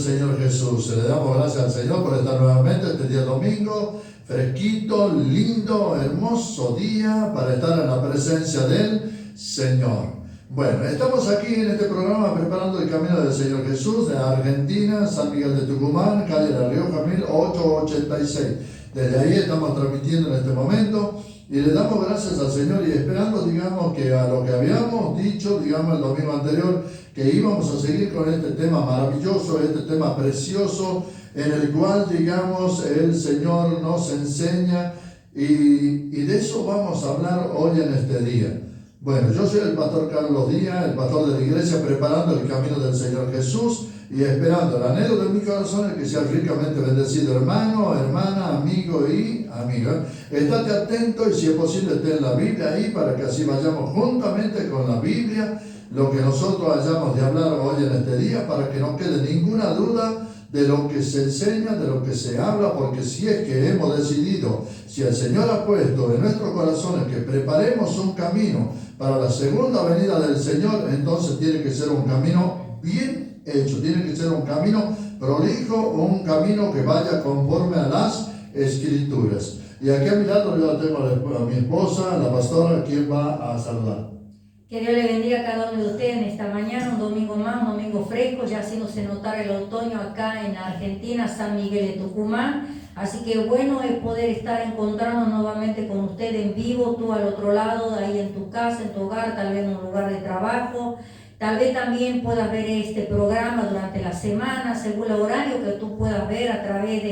Señor Jesús. Le damos gracias al Señor por estar nuevamente este día domingo, fresquito, lindo, hermoso día para estar en la presencia del Señor. Bueno, estamos aquí en este programa preparando el camino del Señor Jesús de Argentina, San Miguel de Tucumán, calle La Rioja 1886. Desde ahí estamos transmitiendo en este momento y le damos gracias al Señor y esperando, digamos, que a lo que habíamos dicho, digamos, el domingo anterior, que íbamos a seguir con este tema maravilloso, este tema precioso, en el cual, digamos, el Señor nos enseña y de eso vamos a hablar hoy en este día. Bueno, yo soy el pastor Carlos Díaz, el pastor de la iglesia, preparando el camino del Señor Jesús y esperando el anhelo de mi corazón es que sea ricamente bendecido, hermano, hermana, amigo y amiga. Estate atento y si es posible esté en la Biblia ahí para que así vayamos juntamente con la Biblia lo que nosotros hayamos de hablar hoy en este día, para que no quede ninguna duda de lo que se enseña, de lo que se habla, porque si es que hemos decidido, si el Señor ha puesto en nuestros corazones que preparemos un camino para la segunda venida del Señor, entonces tiene que ser un camino bien hecho, tiene que ser un camino prolijo, un camino que vaya conforme a las Escrituras. Y aquí a mi lado yo tengo a mi esposa, la pastora, quien va a saludar. Que Dios le bendiga a cada uno de ustedes en esta mañana, un domingo más, un domingo fresco, ya haciéndose notar el otoño acá en Argentina, San Miguel de Tucumán. Así que bueno es poder estar encontrando nuevamente con usted en vivo, tú al otro lado, ahí en tu casa, en tu hogar, tal vez en un lugar de trabajo. Tal vez también puedas ver este programa durante la semana, según el horario que tú puedas ver a través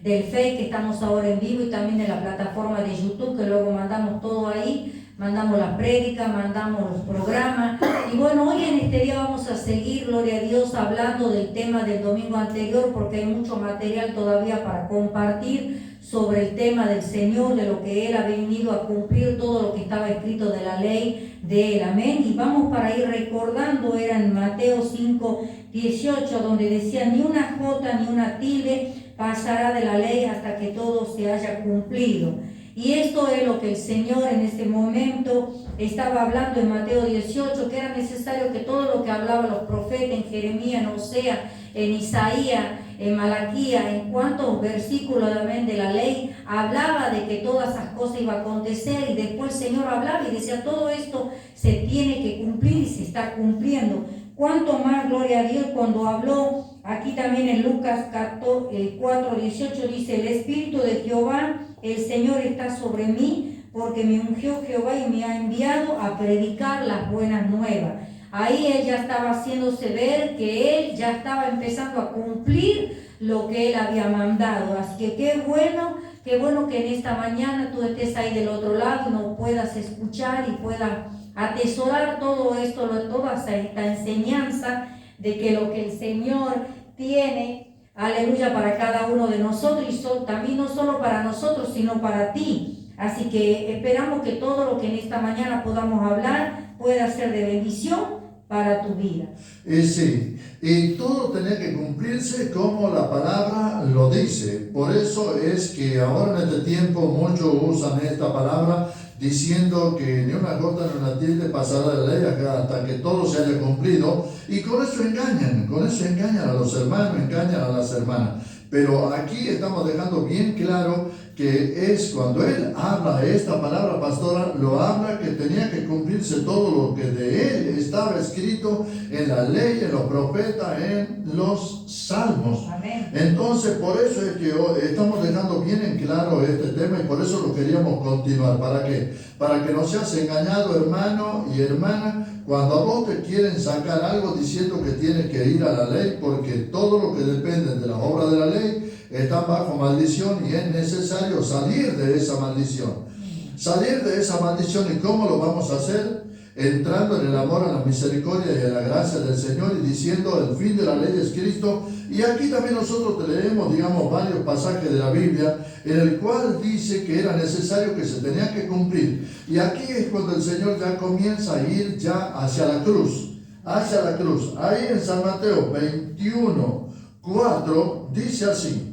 del Face, que estamos ahora en vivo, y también de la plataforma de YouTube, que luego mandamos todo ahí. Mandamos las prédicas, mandamos los programas. Y bueno, hoy en este día vamos a seguir, gloria a Dios, hablando del tema del domingo anterior, porque hay mucho material todavía para compartir sobre el tema del Señor, de lo que Él ha venido a cumplir, todo lo que estaba escrito de la ley de Él. Amén. Y vamos para ir recordando, era en Mateo 5:18, donde decía: ni una jota ni una tilde pasará de la ley hasta que todo se haya cumplido. Y esto es lo que el Señor en este momento estaba hablando en Mateo 18, que era necesario que todo lo que hablaban los profetas en Jeremías, en Oseas, en Isaías, en Malaquías, en cuantos versículos también de la ley, hablaba de que todas esas cosas iban a acontecer, y después el Señor hablaba y decía: todo esto se tiene que cumplir y se está cumpliendo. Cuánto más, gloria a Dios, cuando habló aquí también en Lucas 4:18, dice: el Espíritu de Jehová, el Señor está sobre mí, porque me ungió Jehová y me ha enviado a predicar las buenas nuevas. Ahí Él ya estaba haciéndose ver que Él ya estaba empezando a cumplir lo que Él había mandado. Así que qué bueno que en esta mañana tú estés ahí del otro lado y nos puedas escuchar y puedas atesorar todo esto, toda esta enseñanza de que lo que el Señor tiene, aleluya, para cada uno de nosotros, y también no solo para nosotros, sino para ti. Así que esperamos que todo lo que en esta mañana podamos hablar pueda ser de bendición para tu vida. Sí, y todo tiene que cumplirse como la palabra lo dice. Por eso es que ahora en este tiempo muchos usan esta palabra diciendo que ni una gota ni una tilde pasará de la ley acá hasta que todo se haya cumplido, y con eso engañan a los hermanos, engañan a las hermanas. Pero aquí estamos dejando bien claro que es cuando Él habla esta palabra, pastora, lo habla que tenía que cumplirse todo lo que de Él estaba escrito en la ley, en los profetas, en los salmos. Amén. Entonces, por eso es que hoy estamos dejando bien en claro este tema, y por eso lo queríamos continuar. ¿Para qué? Para que no seas engañado, hermano y hermana, cuando a vos te quieren sacar algo diciendo que tienes que ir a la ley, porque todo lo que depende de la obra de la ley está bajo maldición, y es necesario salir de esa maldición. Salir de esa maldición, ¿y cómo lo vamos a hacer? Entrando en el amor, en la misericordia y en la gracia del Señor, y diciendo: el fin de la ley es Cristo. Y aquí también nosotros te leemos, digamos, varios pasajes de la Biblia en el cual dice que era necesario, que se tenía que cumplir. Y aquí es cuando el Señor ya comienza a ir ya hacia la cruz. Ahí en San Mateo 21:4 dice así: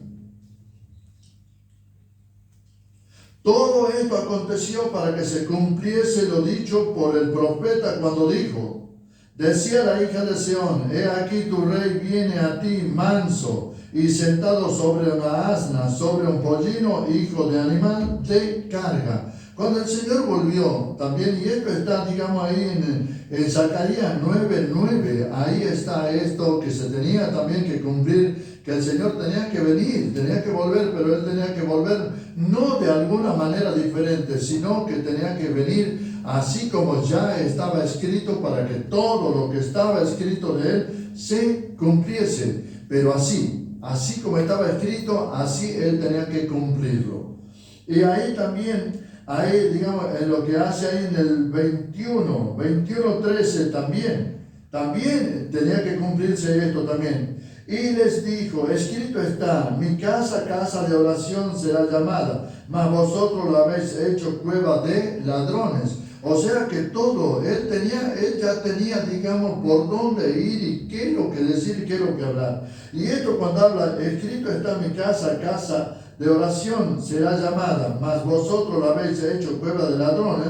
todo esto aconteció para que se cumpliese lo dicho por el profeta cuando dijo: Decía la hija de Sión, he aquí tu rey viene a ti manso y sentado sobre una asna, sobre un pollino, hijo de animal de carga. Cuando el Señor volvió también, y esto está, digamos, ahí en Zacarías 9:9, ahí está esto que se tenía también que cumplir, que el Señor tenía que venir, tenía que volver, pero Él tenía que volver no de alguna manera diferente, sino que tenía que venir así como ya estaba escrito, para que todo lo que estaba escrito de Él se cumpliese, pero así como estaba escrito, así Él tenía que cumplirlo. Y ahí también, ahí digamos, en lo que hace ahí en el 21:13 también tenía que cumplirse esto también. Y les dijo, escrito está, mi casa, casa de oración será llamada, mas vosotros la habéis hecho cueva de ladrones. O sea que todo, él ya tenía, digamos, por dónde ir y qué es lo que decir y qué es lo que hablar. Y esto cuando habla, escrito está mi casa, casa de oración será llamada, mas vosotros la habéis hecho cueva de ladrones.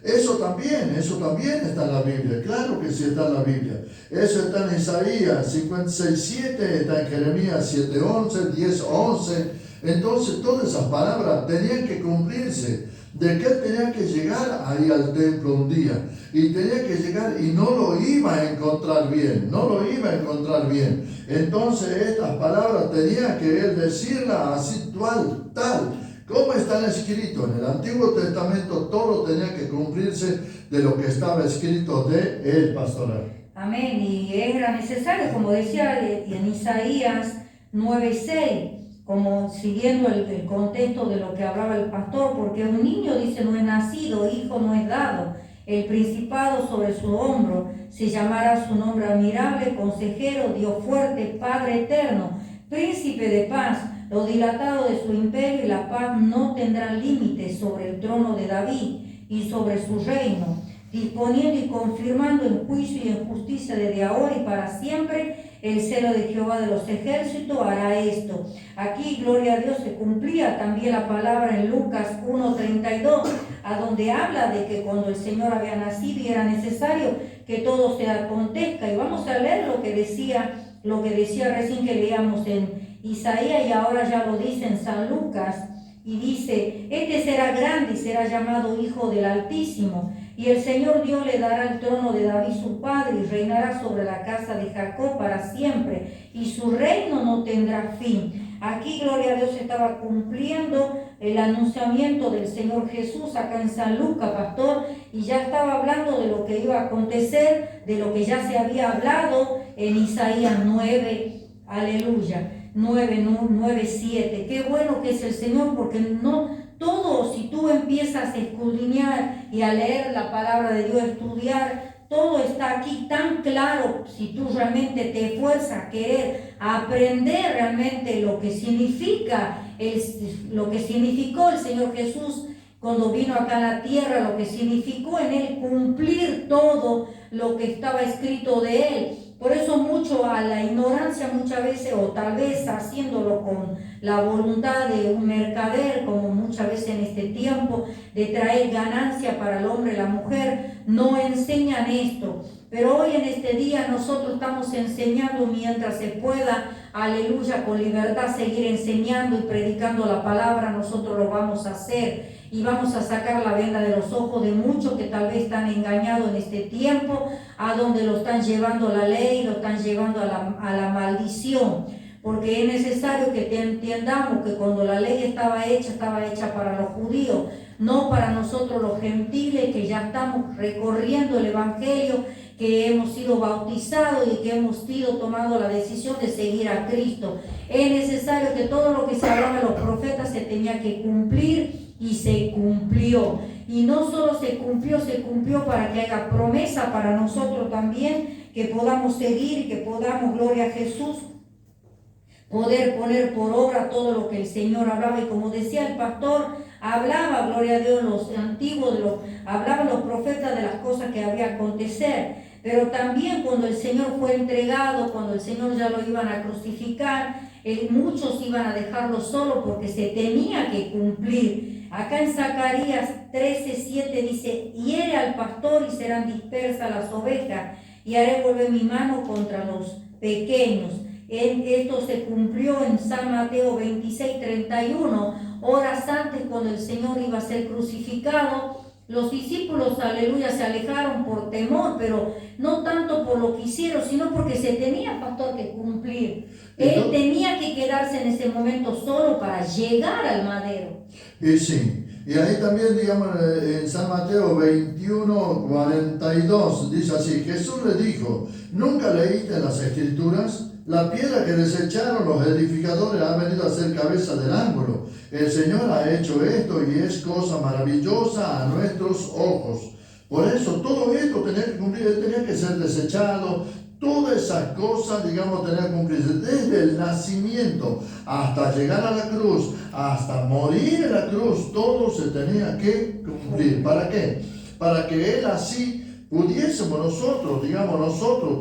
Eso también está en la Biblia, claro que sí está en la Biblia. Eso está en Isaías 56:7, está en Jeremías 7:11, 10:11. Entonces todas esas palabras tenían que cumplirse, de que él tenía que llegar ahí al templo un día, y tenía que llegar y no lo iba a encontrar bien. Entonces estas palabras tenía que él decirlas así tal como están escritos en el Antiguo Testamento. Todo tenía que cumplirse de lo que estaba escrito de él, pastoral. Amén. Y era necesario, como decía en Isaías 9:6, como siguiendo el contexto de lo que hablaba el pastor, porque un niño, dice, no es nacido, hijo no es dado, el principado sobre su hombro, se llamará su nombre admirable, consejero, Dios fuerte, Padre eterno, príncipe de paz. Lo dilatado de su imperio y la paz no tendrán límites sobre el trono de David y sobre su reino, disponiendo y confirmando en juicio y en justicia desde ahora y para siempre. El celo de Jehová de los ejércitos hará esto. Aquí, gloria a Dios, se cumplía también la palabra en Lucas 1:32, a donde habla de que cuando el Señor había nacido y era necesario que todo se acontezca. Y vamos a leer lo que decía recién que leíamos en Isaías, y ahora ya lo dice en San Lucas, y dice, este será grande y será llamado Hijo del Altísimo, y el Señor Dios le dará el trono de David su padre, y reinará sobre la casa de Jacob para siempre, y su reino no tendrá fin. Aquí, gloria a Dios, estaba cumpliendo el anunciamiento del Señor Jesús acá en San Lucas, pastor, y ya estaba hablando de lo que iba a acontecer, de lo que ya se había hablado en Isaías 9, aleluya. 9:7. Qué bueno que es el Señor, porque no todo, si tú empiezas a escudriñar y a leer la palabra de Dios, a estudiar, todo está aquí tan claro. Si tú realmente te esfuerzas a querer aprender realmente lo que significa, lo que significó el Señor Jesús cuando vino acá a la tierra, lo que significó en él cumplir todo lo que estaba escrito de él. Por eso mucho a la ignorancia muchas veces, o tal vez haciéndolo con la voluntad de un mercader, como muchas veces en este tiempo, de traer ganancia para el hombre y la mujer, no enseñan esto. Pero hoy en este día nosotros estamos enseñando mientras se pueda, aleluya, con libertad seguir enseñando y predicando la palabra. Nosotros lo vamos a hacer. Y vamos a sacar la venda de los ojos de muchos que tal vez están engañados en este tiempo, a donde lo están llevando la ley, lo están llevando a la maldición. Porque es necesario que entendamos que cuando la ley estaba hecha para los judíos, no para nosotros los gentiles que ya estamos recorriendo el Evangelio, que hemos sido bautizados y que hemos tomado la decisión de seguir a Cristo. Es necesario que todo lo que se hablaba de los profetas se tenía que cumplir, y se cumplió. Y no solo se cumplió para que haga promesa para nosotros también, que podamos seguir, que podamos, gloria a Jesús, poder poner por obra todo lo que el Señor hablaba. Y como decía el pastor, hablaba, gloria a Dios, los antiguos, hablaban los profetas de las cosas que había acontecer. Pero también cuando el Señor fue entregado, cuando el Señor ya lo iban a crucificar, muchos iban a dejarlo solo porque se tenía que cumplir. Acá en Zacarías 13:7 dice, hiere al pastor y serán dispersas las ovejas, y haré volver mi mano contra los pequeños. Esto se cumplió en San Mateo 26:31, horas antes cuando el Señor iba a ser crucificado. Los discípulos, aleluya, se alejaron por temor, pero no tanto por lo que hicieron, sino porque se tenía, pastor, que cumplir. Él tenía que quedarse en ese momento solo para llegar al madero. Y sí, y ahí también, digamos, en San Mateo 21:42, dice así: Jesús le dijo, ¿nunca leíste en las Escrituras? La piedra que desecharon los edificadores ha venido a ser cabeza del ángulo. El Señor ha hecho esto y es cosa maravillosa a nuestros ojos. Por eso todo esto tenía que cumplir, él tenía que ser desechado. Todas esas cosas, digamos, tenía que cumplirse desde el nacimiento hasta llegar a la cruz, hasta morir en la cruz. Todo se tenía que cumplir. ¿Para qué? Para que él así pudiésemos nosotros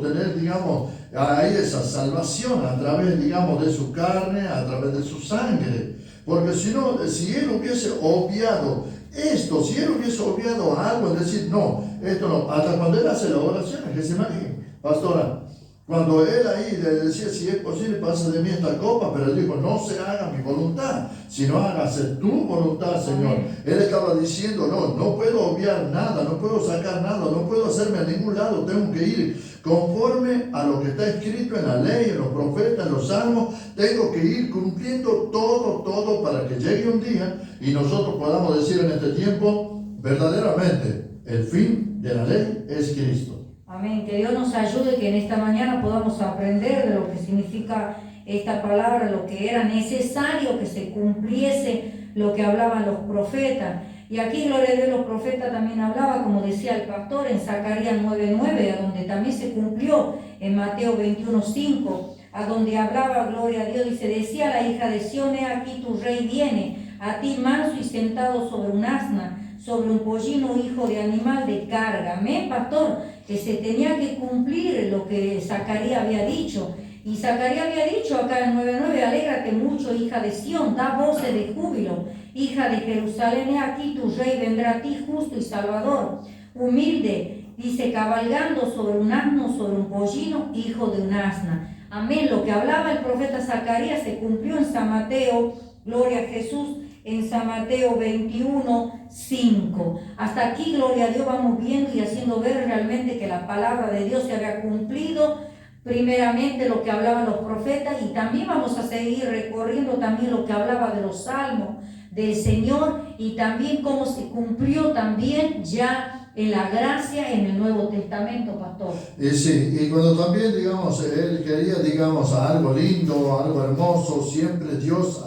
tener, digamos, ahí esa salvación a través, digamos, de su carne, a través de su sangre. Porque si no, si él hubiese obviado esto, si él hubiese obviado algo, es decir, no, esto no, hasta cuando él hace la oración en Getsemaní, pastora, cuando él ahí le decía, si es posible, pasa de mí esta copa, pero él dijo, no se haga mi voluntad, sino hágase tu voluntad, Señor. Amén. Él estaba diciendo, no puedo obviar nada, no puedo sacar nada, no puedo hacerme a ningún lado, tengo que ir conforme a lo que está escrito en la ley, en los profetas, en los salmos. Tengo que ir cumpliendo todo para que llegue un día y nosotros podamos decir en este tiempo, verdaderamente, el fin de la ley es Cristo. Amén. Que Dios nos ayude, que en esta mañana podamos aprender de lo que significa esta palabra, lo que era necesario que se cumpliese lo que hablaban los profetas. Y aquí, gloria a Dios, los profetas también hablaba, como decía el pastor, en Zacarías 9:9, a donde también se cumplió en Mateo 21:5, a donde hablaba, gloria a Dios, dice, decía la hija de Sión, he aquí tu rey viene, a ti manso y sentado sobre un asna, sobre un pollino, hijo de animal de carga. Amén, pastor, que se tenía que cumplir lo que Zacarías había dicho. Y Zacarías había dicho acá en 9:9, alégrate mucho, hija de Sión, da voces de júbilo, hija de Jerusalén, he aquí tu rey vendrá a ti justo y salvador, humilde, dice, cabalgando sobre un asno, sobre un pollino, hijo de un asna. Amén, lo que hablaba el profeta Zacarías se cumplió en San Mateo, gloria a Jesús, en San Mateo 21:5. Hasta aquí, gloria a Dios, vamos viendo y haciendo ver realmente que la palabra de Dios se había cumplido. Primeramente lo que hablaban los profetas, y también vamos a seguir recorriendo también lo que hablaba de los salmos del Señor, y también cómo se cumplió también ya en la gracia en el Nuevo Testamento, pastor. Y sí, y cuando también, digamos, él quería, digamos, algo lindo, algo hermoso, siempre Dios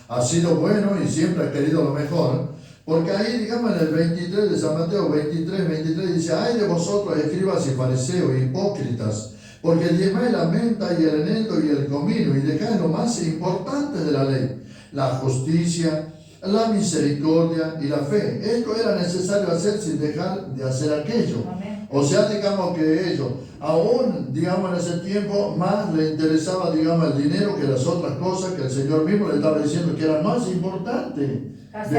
ha sido bueno y siempre ha querido lo mejor. Porque ahí, digamos, en el 23 de San Mateo 23 dice, ay de vosotros, escribas y fariseos, hipócritas, porque diezmáis la menta y el eneldo y el comino, y dejáis lo más importante de la ley, la justicia, la misericordia y la fe. Esto era necesario hacer sin dejar de hacer aquello. Amén. O sea, digamos que ellos, aún, digamos, en ese tiempo, más le interesaba, digamos, el dinero que las otras cosas que el Señor mismo le estaba diciendo que eran más importantes. Se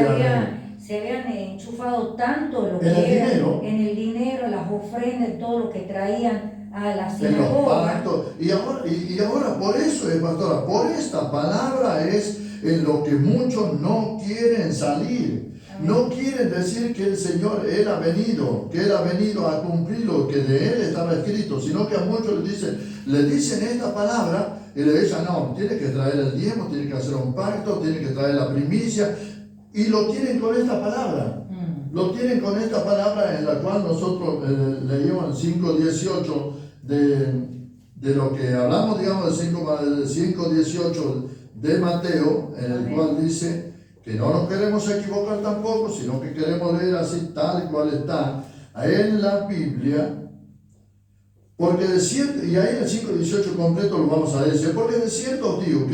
habían enchufado tanto lo que era en el dinero, las ofrendas, todo lo que traían a la sinagoga. Y ahora por eso es, pastora, por esta palabra es en lo que muchos no quieren salir. Amén. No quieren decir que el Señor, Él ha venido a cumplir lo que de Él estaba escrito, sino que a muchos le dicen esta palabra y le dicen, no, tiene que traer el diezmo, tiene que hacer un pacto, tiene que traer la primicia, y lo tienen con esta palabra. Lo tienen con esta palabra en la cual nosotros leímos en 5:18 de lo que hablamos, digamos, del 5:18 de Mateo, en el cual dice que no nos queremos equivocar tampoco, sino que queremos leer así tal cual está en la Biblia. Porque de cierto, y ahí en el 5:18 completo lo vamos a decir, porque de cierto os digo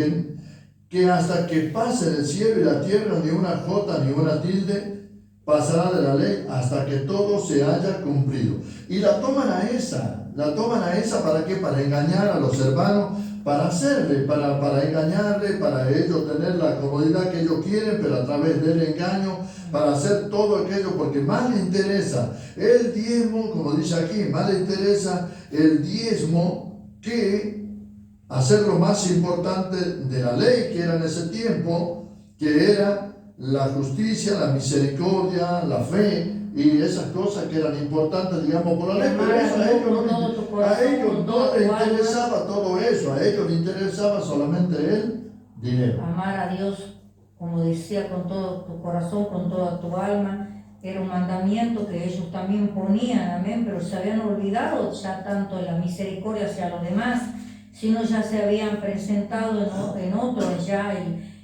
que hasta que pasen el cielo y la tierra, ni una jota ni una tilde pasará de la ley hasta que todo se haya cumplido. Y la toman a esa ¿para qué? Para engañar a los hermanos, para hacerle, para engañarle, para ellos tener la comodidad que ellos quieren, pero a través del engaño, para hacer todo aquello, porque más le interesa el diezmo, como dice aquí, más le interesa el diezmo que hacer lo más importante de la ley que era en ese tiempo, que era la justicia, la misericordia, la fe y esas cosas que eran importantes, digamos, por la ley. Pero eso a ellos no les interesaba todo eso, a ellos les interesaba solamente el dinero. Amar a Dios, como decía, con todo tu corazón, con toda tu alma, era un mandamiento que ellos también ponían, amén, pero se habían olvidado ya tanto de la misericordia hacia los demás, sino ya se habían presentado en otros, ya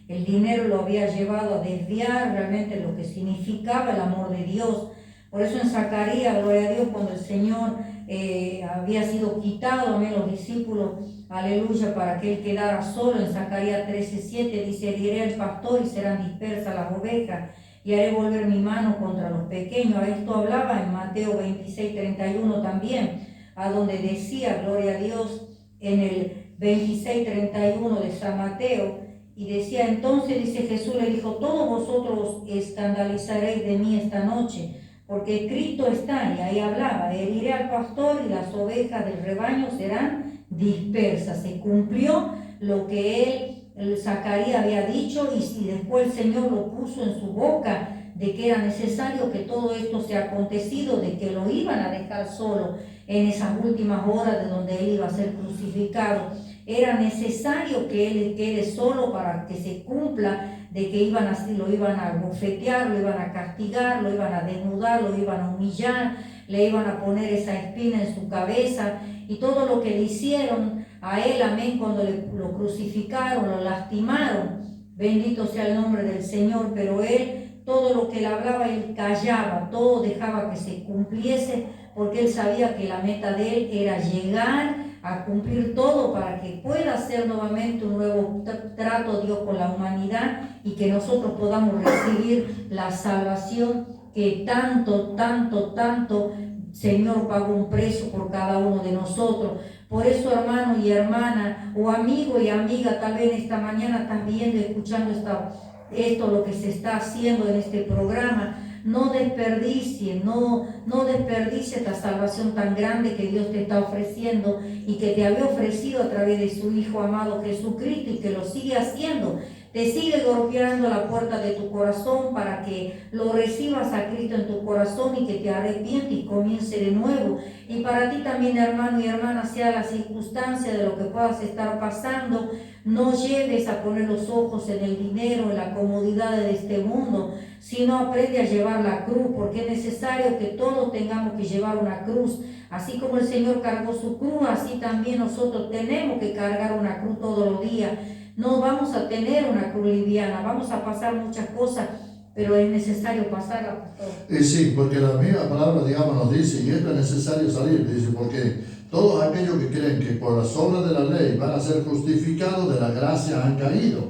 el dinero lo había llevado a desviar realmente lo que significaba el amor de Dios. Por eso en Zacarías, gloria a Dios, cuando el Señor había sido quitado, amén, los discípulos, aleluya, para que él quedara solo, en Zacarías 13:7 dice: heriré al pastor y serán dispersas las ovejas, y haré volver mi mano contra los pequeños. A esto hablaba en Mateo 26:31 también, a donde decía, gloria a Dios, en el 26:31 de San Mateo, y decía: entonces, dice Jesús, le dijo: todos vosotros os escandalizaréis de mí esta noche, porque escrito está, y ahí hablaba: heriré al pastor y las ovejas del rebaño serán dispersas. Se cumplió lo que el Zacarías había dicho, y después el Señor lo puso en su boca, de que era necesario que todo esto sea acontecido, de que lo iban a dejar solo en esas últimas horas de donde él iba a ser crucificado. Era necesario que él quede solo para que se cumpla de que lo iban a bofetear, lo iban a castigar, lo iban a desnudar, lo iban a humillar, le iban a poner esa espina en su cabeza, y todo lo que le hicieron a él, amén, cuando lo crucificaron, lo lastimaron, bendito sea el nombre del Señor, pero él, todo lo que él hablaba, él callaba, todo dejaba que se cumpliese, porque él sabía que la meta de él era llegar a cumplir todo para que pueda hacer nuevamente un nuevo trato Dios con la humanidad, y que nosotros podamos recibir la salvación que tanto Señor pagó un precio por cada uno de nosotros. Por eso, hermano y hermana, o amigo y amiga, tal vez esta mañana están viendo y escuchando esto lo que se está haciendo en este programa. No desperdicie esta salvación tan grande que Dios te está ofreciendo, y que te había ofrecido a través de su Hijo amado Jesucristo, y que lo sigue haciendo. Te sigue golpeando la puerta de tu corazón para que lo recibas a Cristo en tu corazón y que te arrepientes y comience de nuevo. Y para ti también, hermano y hermana, sea la circunstancia de lo que puedas estar pasando, no lleves a poner los ojos en el dinero, en la comodidad de este mundo, sino aprende a llevar la cruz, porque es necesario que todos tengamos que llevar una cruz. Así como el Señor cargó su cruz, así también nosotros tenemos que cargar una cruz todos los días. No vamos a tener una cruz liviana, vamos a pasar muchas cosas, pero es necesario pasarla, pastor. Sí, porque la misma palabra, digamos, nos dice, y esto es necesario salir, dice, porque todos aquellos que creen que por las obras de la ley van a ser justificados de la gracia han caído.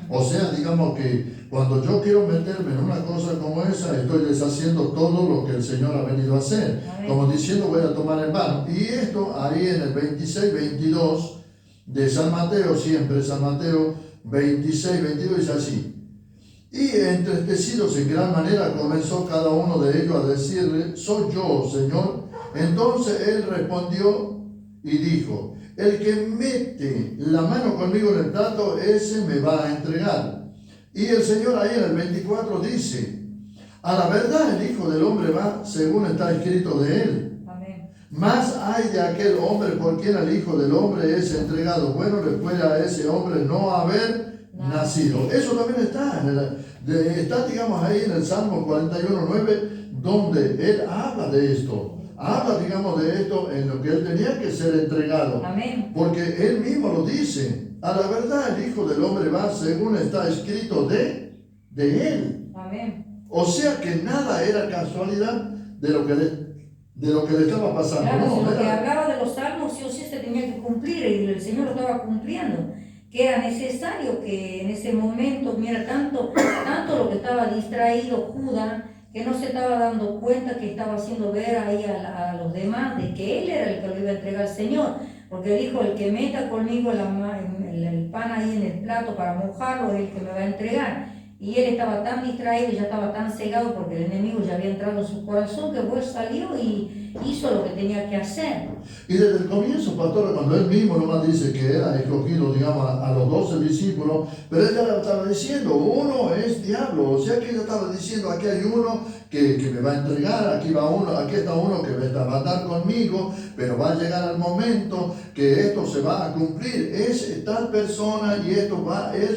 O sea, digamos que cuando yo quiero meterme en una cosa como esa, estoy deshaciendo todo lo que el Señor ha venido a hacer. Como diciendo, voy a tomar en vano. Y esto ahí en el 26-22 de San Mateo, siempre San Mateo 26-22 dice así: y entristecidos en gran manera comenzó cada uno de ellos a decirle: soy yo, Señor. Entonces él respondió y dijo: el que mete la mano conmigo en el plato, ese me va a entregar. Y el Señor ahí en el 24 dice: a la verdad el Hijo del Hombre va según está escrito de él. Más hay de aquel hombre por quien el Hijo del Hombre es entregado. Bueno, le puede a ese hombre no haber nacido. Eso también está, digamos, ahí en el Salmo 41:9, donde él habla de esto. Habla, digamos, de esto en lo que él tenía que ser entregado. Amén. Porque él mismo lo dice: a la verdad el Hijo del Hombre va según está escrito de él. Amén. O sea que nada era casualidad de lo que le estaba pasando. Claro, no, si lo que hablaba de los salmos sí o sí se tenía que cumplir, y el Señor lo estaba cumpliendo, que era necesario que en ese momento, mira, tanto lo que estaba distraído Judas, que no se estaba dando cuenta, que estaba haciendo ver ahí a los demás de que él era el que lo iba a entregar al Señor. porque dijo, el que meta conmigo el pan ahí en el plato para mojarlo es el que me va a entregar. Y él estaba tan distraído, ya estaba tan cegado porque el enemigo ya había entrado en su corazón, que pues salió y hizo lo que tenía que hacer. Y desde el comienzo, pastor, cuando él mismo nomás dice que era escogido, digamos, a los 12 discípulos, pero él ya lo estaba diciendo, uno es diablo, o sea que él estaba diciendo, aquí hay uno que me va a entregar, aquí está uno que va a estar conmigo, pero va a llegar el momento que esto se va a cumplir, es tal persona y él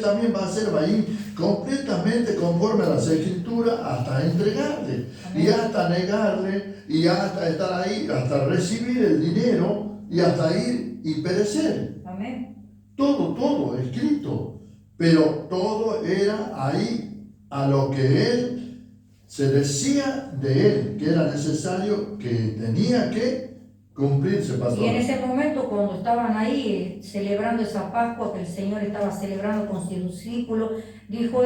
también va a ir completamente conforme a las escrituras hasta entregarle. Amén. Y hasta negarle y hasta estar ahí, hasta recibir el dinero y hasta ir y perecer. Amén. Todo escrito, pero todo era ahí a lo que él se decía de él, que era necesario, que tenía que cumplirse, pastor. Y en ese momento, cuando estaban ahí celebrando esa Pascua que el Señor estaba celebrando con sus discípulos, dijo,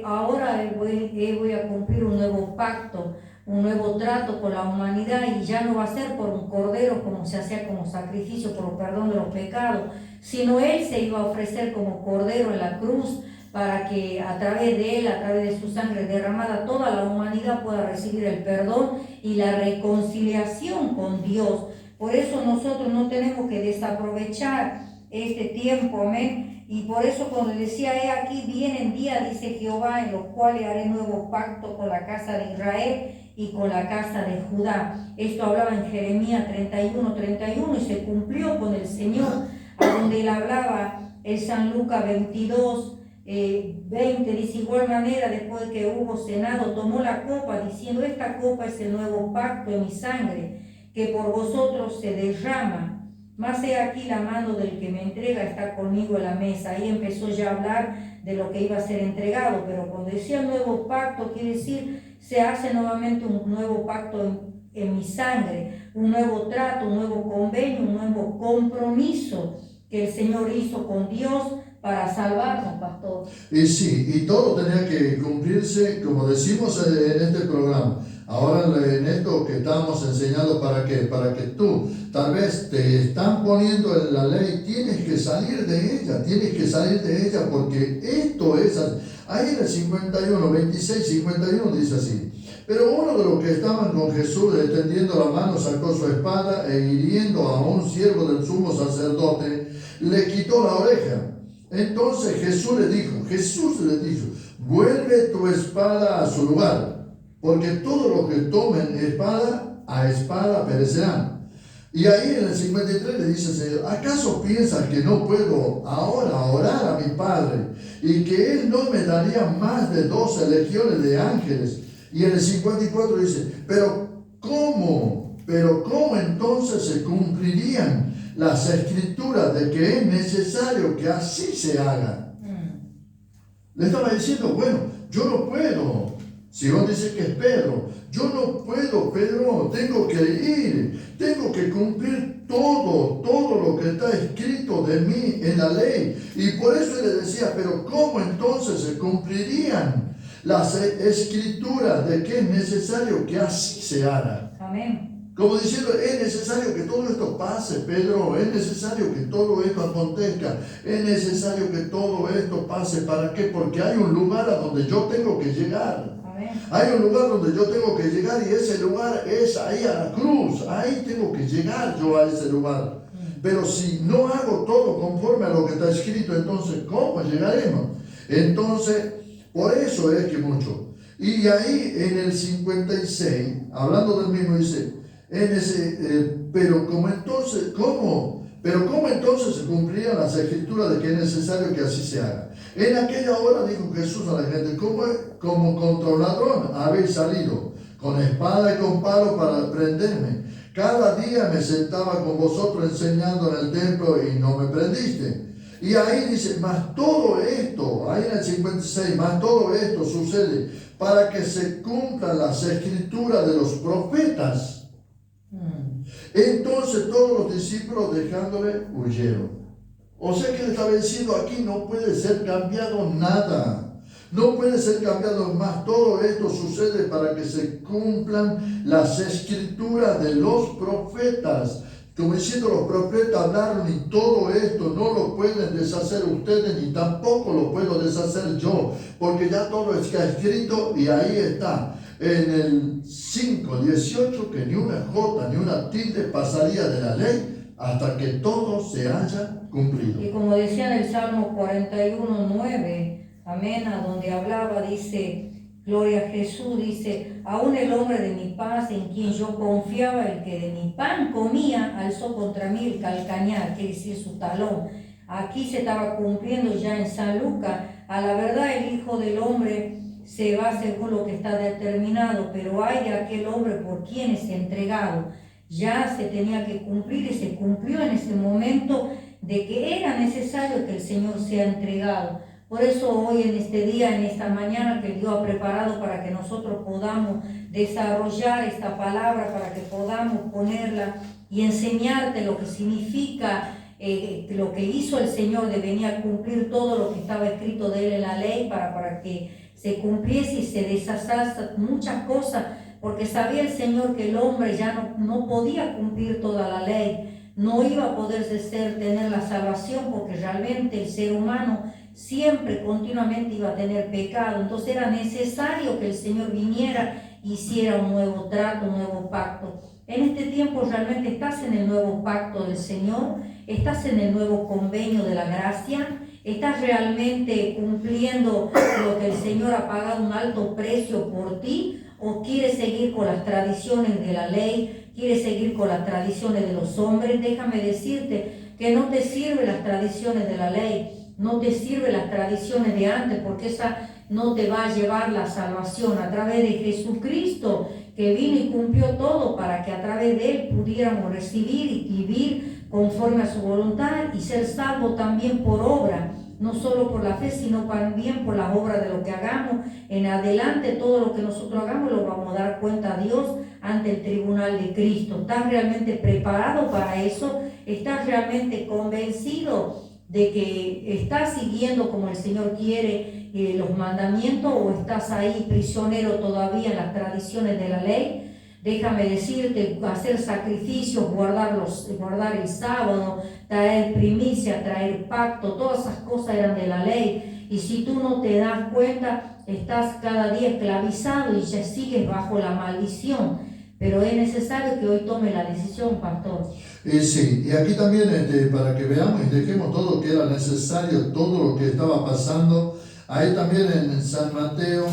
ahora voy a cumplir un nuevo pacto, un nuevo trato con la humanidad, y ya no va a ser por un cordero como se hacía como sacrificio por el perdón de los pecados, sino Él se iba a ofrecer como cordero en la cruz, para que a través de Él, a través de su sangre derramada, toda la humanidad pueda recibir el perdón y la reconciliación con Dios. Por eso nosotros no tenemos que desaprovechar este tiempo, amén. Y por eso cuando decía, aquí vienen días, dice Jehová, en los cuales haré nuevo pacto con la casa de Israel y con la casa de Judá. Esto hablaba en Jeremías 31 y se cumplió con el Señor, a donde él hablaba en San Lucas 22, 20, dice, igual manera, después que hubo cenado, tomó la copa, diciendo, esta copa es el nuevo pacto en mi sangre, que por vosotros se derrama. Mas he aquí la mano del que me entrega está conmigo en la mesa. Ahí empezó ya a hablar de lo que iba a ser entregado, pero cuando decía nuevo pacto, quiere decir, se hace nuevamente un nuevo pacto en mi sangre, un nuevo trato, un nuevo convenio, un nuevo compromiso que el Señor hizo con Dios para salvarnos, pastor. Y sí, y todo tenía que cumplirse, como decimos en este programa. Ahora en esto que estamos enseñando, ¿para qué? Para que tú, tal vez te están poniendo en la ley, tienes que salir de ella, porque esto es, ahí en el 51, 26, 51 dice así. Pero uno de los que estaban con Jesús, extendiendo la mano, sacó su espada e hiriendo a un siervo del sumo sacerdote, le quitó la oreja. Entonces Jesús le dijo, vuelve tu espada a su lugar, porque todos los que tomen espada, a espada perecerán. Y ahí en el 53 le dice el Señor, ¿acaso piensas que no puedo ahora orar a mi Padre y que Él no me daría más de 12 legiones de ángeles? Y en el 54 dice, pero ¿cómo entonces se cumplirían las escrituras de que es necesario que así se haga? Le estaba diciendo, bueno, yo no puedo. Si vos dices que es Pedro, yo no puedo, Pedro, tengo que ir, tengo que cumplir todo lo que está escrito de mí en la ley. Y por eso él le decía, pero ¿cómo entonces se cumplirían las escrituras de que es necesario que así se haga? Amén. Como diciendo, es necesario que todo esto pase, Pedro, es necesario que todo esto acontezca, es necesario que todo esto pase. ¿Para qué? Porque hay un lugar a donde yo tengo que llegar. Amén. Hay un lugar donde yo tengo que llegar y ese lugar es ahí a la cruz. Ahí tengo que llegar yo a ese lugar. Pero si no hago todo conforme a lo que está escrito, entonces, ¿cómo llegaremos? Entonces, por eso es que mucho. Y ahí en el 56, hablando del mismo, dice, pero ¿cómo entonces se cumplían las escrituras de que es necesario que así se haga? En aquella hora dijo Jesús a la gente, como contra un ladrón habéis salido, con espada y con palo para prenderme. Cada día me sentaba con vosotros enseñando en el templo y no me prendiste. Y ahí dice, más todo esto, ahí en el 56, más todo esto sucede para que se cumplan las escrituras de los profetas. Entonces todos los discípulos dejándole huyeron. O sea que le estaba diciendo, aquí no puede ser cambiado nada. No puede ser cambiado más. Todo esto sucede para que se cumplan las escrituras de los profetas. Como diciendo, los profetas hablaron y todo esto no lo pueden deshacer ustedes ni tampoco lo puedo deshacer yo, porque ya todo está escrito y ahí está. En el 5:18 que ni una jota ni una tilde pasaría de la ley hasta que todo se haya cumplido. Y como decía en el Salmo 41:9, amén, a donde hablaba, dice, gloria a Jesús, dice, aún el hombre de mi paz en quien yo confiaba, el que de mi pan comía, alzó contra mí el calcañar, quiere decir su talón. Aquí se estaba cumpliendo ya en San Lucas, a la verdad el Hijo del Hombre se va según lo que está determinado, pero hay de aquel hombre por quien es entregado. Ya se tenía que cumplir y se cumplió en ese momento de que era necesario que el Señor sea entregado. Por eso hoy en este día, en esta mañana que Dios ha preparado para que nosotros podamos desarrollar esta palabra, para que podamos ponerla y enseñarte lo que significa lo que hizo el Señor de venir a cumplir todo lo que estaba escrito de Él en la ley para que se cumpliese y se deshazase muchas cosas, porque sabía el Señor que el hombre ya no podía cumplir toda la ley, no iba a poder tener la salvación, porque realmente el ser humano siempre, continuamente iba a tener pecado. Entonces era necesario que el Señor viniera e hiciera un nuevo trato, un nuevo pacto. En este tiempo realmente estás en el nuevo pacto del Señor, estás en el nuevo convenio de la gracia, estás realmente cumpliendo lo que el Señor ha pagado un alto precio por ti, o quieres seguir con las tradiciones de la ley, quieres seguir con las tradiciones de los hombres. Déjame decirte que no te sirven las tradiciones de la ley, no te sirven las tradiciones de antes, porque esa no te va a llevar la salvación. A través de Jesucristo, que vino y cumplió todo para que a través de Él pudiéramos recibir y vivir conforme a su voluntad y ser salvos también por obra, no solo por la fe, sino también por la obra de lo que hagamos. En adelante todo lo que nosotros hagamos lo vamos a dar cuenta a Dios ante el tribunal de Cristo. ¿Estás realmente preparado para eso? ¿Estás realmente convencido de que estás siguiendo como el Señor quiere los mandamientos, o estás ahí prisionero todavía en las tradiciones de la ley? Déjame decirte, hacer sacrificios, guardar el sábado, traer primicia, traer pacto, todas esas cosas eran de la ley. Y si tú no te das cuenta, estás cada día esclavizado y ya sigues bajo la maldición. Pero es necesario que hoy tome la decisión, pastor. Sí, y aquí también para que veamos y dejemos todo que era necesario, todo lo que estaba pasando. Ahí también en San Mateo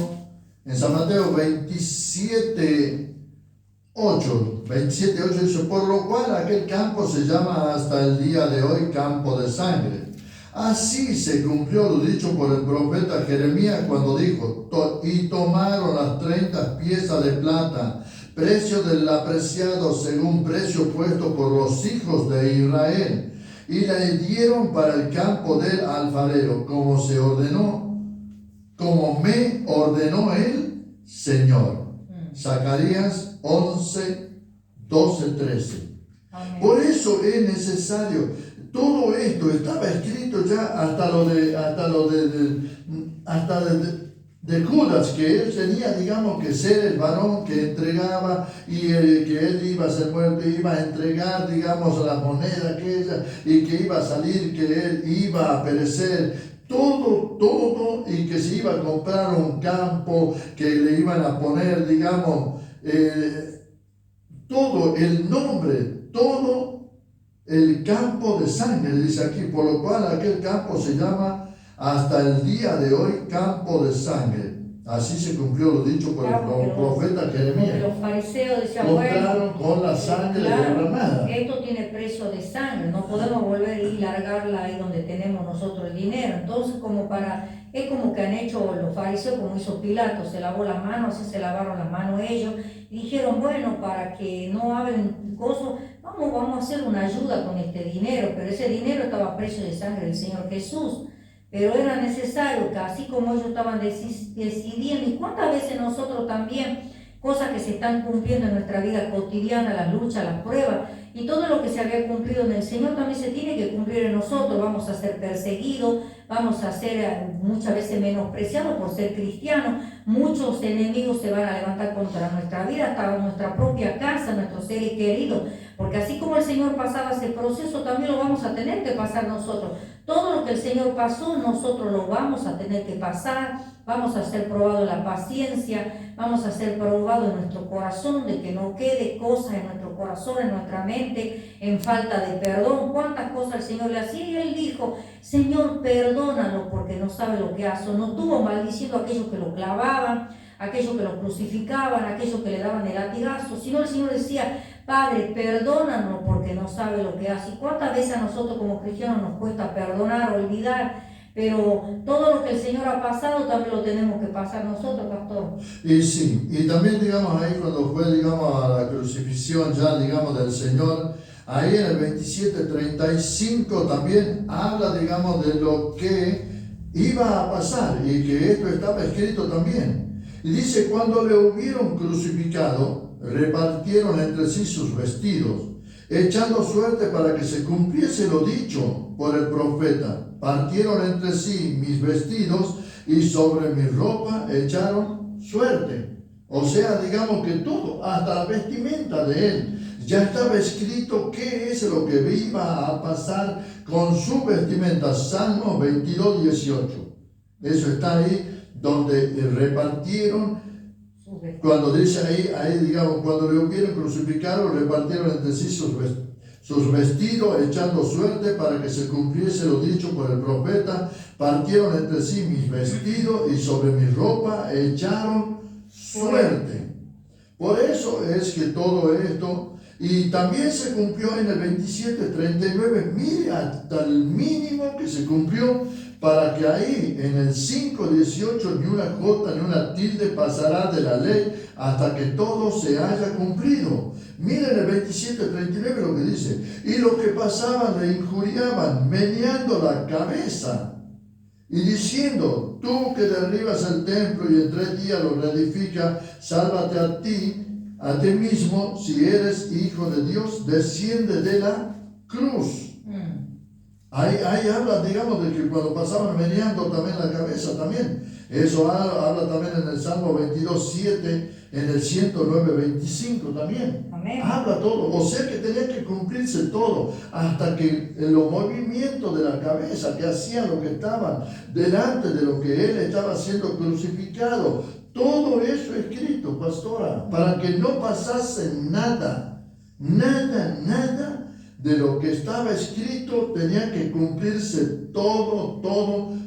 27:8 dice, por lo cual aquel campo se llama hasta el día de hoy campo de sangre. Así se cumplió lo dicho por el profeta Jeremías cuando dijo, y tomaron las 30 piezas de plata, precio del apreciado según precio puesto por los hijos de Israel, y le dieron para el campo del alfarero, como me ordenó el Señor. Zacarías 11:12-13. Por eso es necesario, todo esto estaba escrito ya hasta lo de Judas, que él tenía, digamos, que ser el varón que entregaba y que él iba a ser muerto, iba a entregar, digamos, la moneda aquella y que iba a salir, que él iba a perecer. Todo, y que se iba a comprar un campo, que le iban a poner, digamos, todo el nombre, todo el campo de sangre, dice aquí, por lo cual aquel campo se llama hasta el día de hoy campo de sangre. Así se cumplió lo dicho por el profeta Jeremías. Los fariseos decían, compraron con la sangre derramada. Esto tiene precio de sangre, no podemos volver y largarla ahí donde tenemos nosotros el dinero. Entonces es como que han hecho los fariseos como hizo Pilato, se lavó las manos, así se lavaron las manos ellos, y dijeron, bueno, para que no hablen cosas, vamos a hacer una ayuda con este dinero, pero ese dinero estaba a precio de sangre del Señor Jesús. Pero era necesario que así como ellos estaban decidiendo, y cuántas veces nosotros también, cosas que se están cumpliendo en nuestra vida cotidiana, las luchas, las pruebas, y todo lo que se había cumplido en el Señor también se tiene que cumplir en nosotros. Vamos a ser perseguidos, vamos a ser muchas veces menospreciados por ser cristianos, muchos enemigos se van a levantar contra nuestra vida, hasta nuestra propia casa, nuestros seres queridos, porque así como el Señor pasaba ese proceso, también lo vamos a tener que pasar nosotros. Todo lo que el Señor pasó, nosotros lo vamos a tener que pasar, vamos a ser probados en la paciencia, vamos a ser probados en nuestro corazón, de que no quede cosas en nuestro corazón, en nuestra mente, en falta de perdón. ¿Cuántas cosas el Señor le hacía? Y Él dijo, Señor, perdónalo porque no sabe lo que hace. No estuvo maldiciendo a aquellos que lo clavaban, a aquellos que lo crucificaban, a aquellos que le daban el latigazo, sino el Señor decía, Padre, perdónanos porque no sabe lo que hace. ¿Y cuántas veces a nosotros como cristianos nos cuesta perdonar, olvidar? Pero todo lo que el Señor ha pasado también lo tenemos que pasar nosotros, pastor. Y sí, y también digamos ahí cuando fue digamos a la crucifixión ya digamos del Señor, ahí en el 27:35 también habla digamos de lo que iba a pasar y que esto estaba escrito también. Y dice, cuando le hubieron crucificado, repartieron entre sí sus vestidos, echando suerte para que se cumpliese lo dicho por el profeta. Partieron entre sí mis vestidos y sobre mi ropa echaron suerte. O sea, digamos que todo, hasta la vestimenta de él, ya estaba escrito qué es lo que iba a pasar con su vestimenta. Salmo 22:18. Eso está ahí donde repartieron. Cuando dice ahí digamos, cuando le hubieron crucificado, repartieron entre sí sus vestidos, echando suerte para que se cumpliese lo dicho por el profeta. Partieron entre sí mis vestidos y sobre mi ropa echaron suerte. Por eso es que todo esto, y también se cumplió en el 27:39, mire hasta el mínimo que se cumplió, para que ahí en el 5:18 ni una jota ni una tilde pasará de la ley hasta que todo se haya cumplido. Miren el 27:39 lo que dice, y los que pasaban le injuriaban, meneando la cabeza y diciendo, tú que derribas el templo y en 3 días lo reedificas, sálvate a ti mismo, si eres hijo de Dios, desciende de la cruz. Ahí habla, digamos, de que cuando pasaban meneando también la cabeza también. Eso habla también en el Salmo 22:7, en el 109:25 también. Amén. Habla todo. O sea que tenía que cumplirse todo, hasta que los movimientos de la cabeza que hacían lo que estaban delante de lo que él estaba siendo crucificado. Todo eso escrito, pastora, para que no pasase nada de lo que estaba escrito. Tenía que cumplirse todo,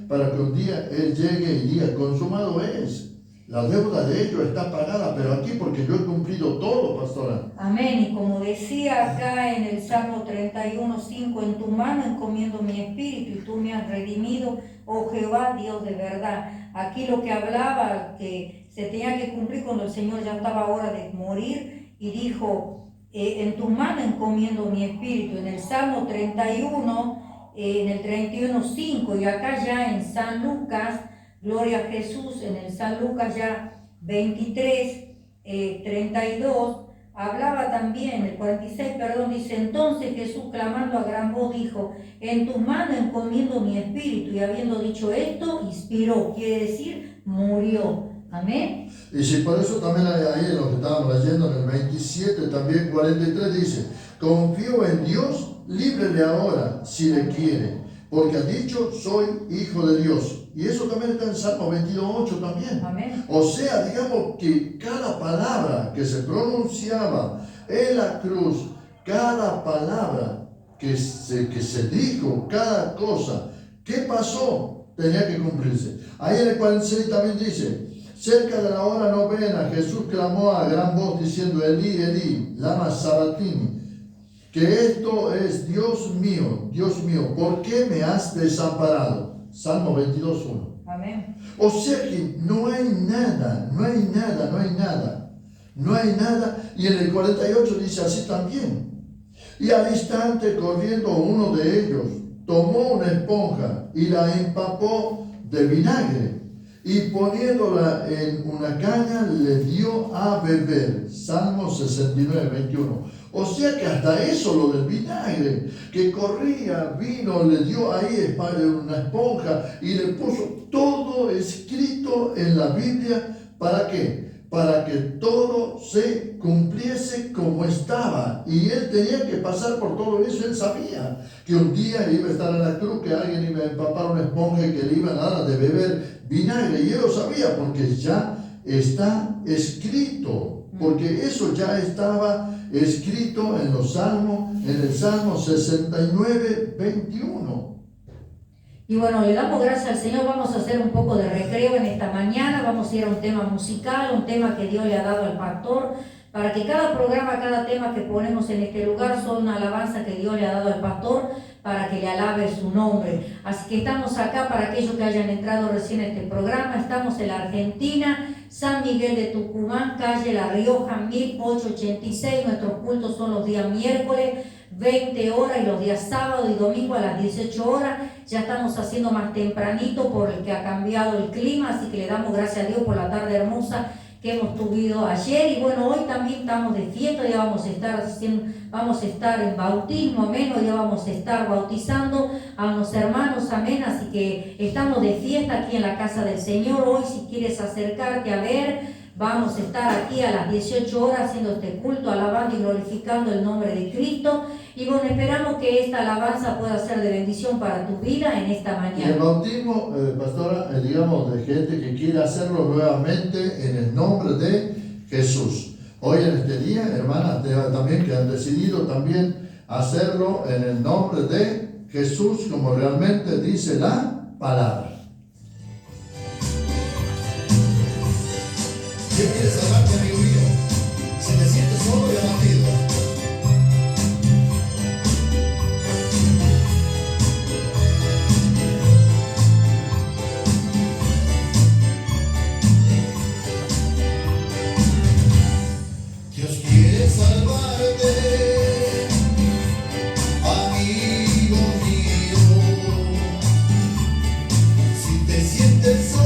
para que un día Él llegue y diga, consumado es. La deuda de ellos está pagada, pero aquí porque yo he cumplido todo, pastora. Amén. Y como decía acá en el Salmo 31:5, en tu mano encomiendo mi espíritu y tú me has redimido, oh Jehová, Dios de verdad. Aquí lo que hablaba, que se tenía que cumplir cuando el Señor ya estaba a hora de morir y dijo, en tu mano encomiendo mi espíritu. En el Salmo 31, en el 31:5, y acá ya en San Lucas, gloria a Jesús, en el San Lucas ya 23:32, hablaba también, el 46, perdón, dice, entonces Jesús clamando a gran voz dijo, en tu mano encomiendo mi espíritu, y habiendo dicho esto, inspiró, quiere decir, murió. Amén. Y si por eso también ahí en lo que estábamos leyendo, en el 27, también 43 dice, confío en Dios, líbrele ahora si le quiere, porque ha dicho, soy hijo de Dios. Y eso también está en Salmo 22:8 también. Amén. O sea, digamos que cada palabra que se pronunciaba en la cruz, cada palabra que se dijo, cada cosa que pasó, tenía que cumplirse. Ahí en el 46 también dice, cerca de la hora novena, Jesús clamó a gran voz diciendo, Elí, Elí, lama sabactani, que esto es, Dios mío, ¿por qué me has desamparado? Salmo 22:1. Amén. O sea que no hay nada. Y en el 48 dice así también. Y al instante, corriendo uno de ellos, tomó una esponja y la empapó de vinagre, y poniéndola en una caña le dio a beber. Salmo 69:21. O sea que hasta eso, lo del vinagre, que corría, vino, le dio ahí una esponja y le puso todo escrito en la Biblia. ¿Para qué? para que todo se cumpliese como estaba. Y él tenía que pasar por todo eso. Él sabía que un día iba a estar en la cruz, que alguien iba a empapar una esponja y que le iban a dar de beber vinagre. Y él lo sabía porque ya está escrito. Porque eso ya estaba escrito en los Salmos, en el Salmo 69, 21. Y bueno, le damos gracias al Señor. Vamos a hacer un poco de recreo en esta mañana. Vamos a ir a un tema musical, un tema que Dios le ha dado al pastor, para que cada programa, cada tema que ponemos en este lugar son una alabanza que Dios le ha dado al pastor, para que le alabe su nombre. Así que estamos acá para aquellos que hayan entrado recién a este programa. Estamos en la Argentina, San Miguel de Tucumán, calle La Rioja, 1886. Nuestros cultos son los días miércoles, 20 horas, y los días sábado y domingo a las 18 horas. Ya estamos haciendo más tempranito por el que ha cambiado el clima, así que le damos gracias a Dios por la tarde hermosa que hemos tenido ayer. Y bueno, hoy también estamos de fiesta, ya vamos a estar en bautismo, amén, ya vamos a estar bautizando a unos hermanos, amén, así que estamos de fiesta aquí en la casa del Señor. Hoy, si quieres acercarte a ver, vamos a estar aquí a las 18 horas haciendo este culto, alabando y glorificando el nombre de Cristo. Y bueno, esperamos que esta alabanza pueda ser de bendición para tu vida en esta mañana. Y el bautismo, pastora, digamos, de gente que quiere hacerlo nuevamente en el nombre de Jesús. Hoy en este día, hermanas, también que han decidido también hacerlo en el nombre de Jesús, como realmente dice la palabra. Dios quiere salvarte, amigo mío. Si te sientes solo y abatido, Dios quiere salvarte, amigo mío. Si te sientes solo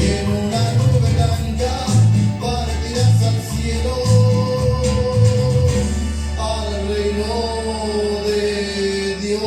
en una nube blanca. pueblo de Dios.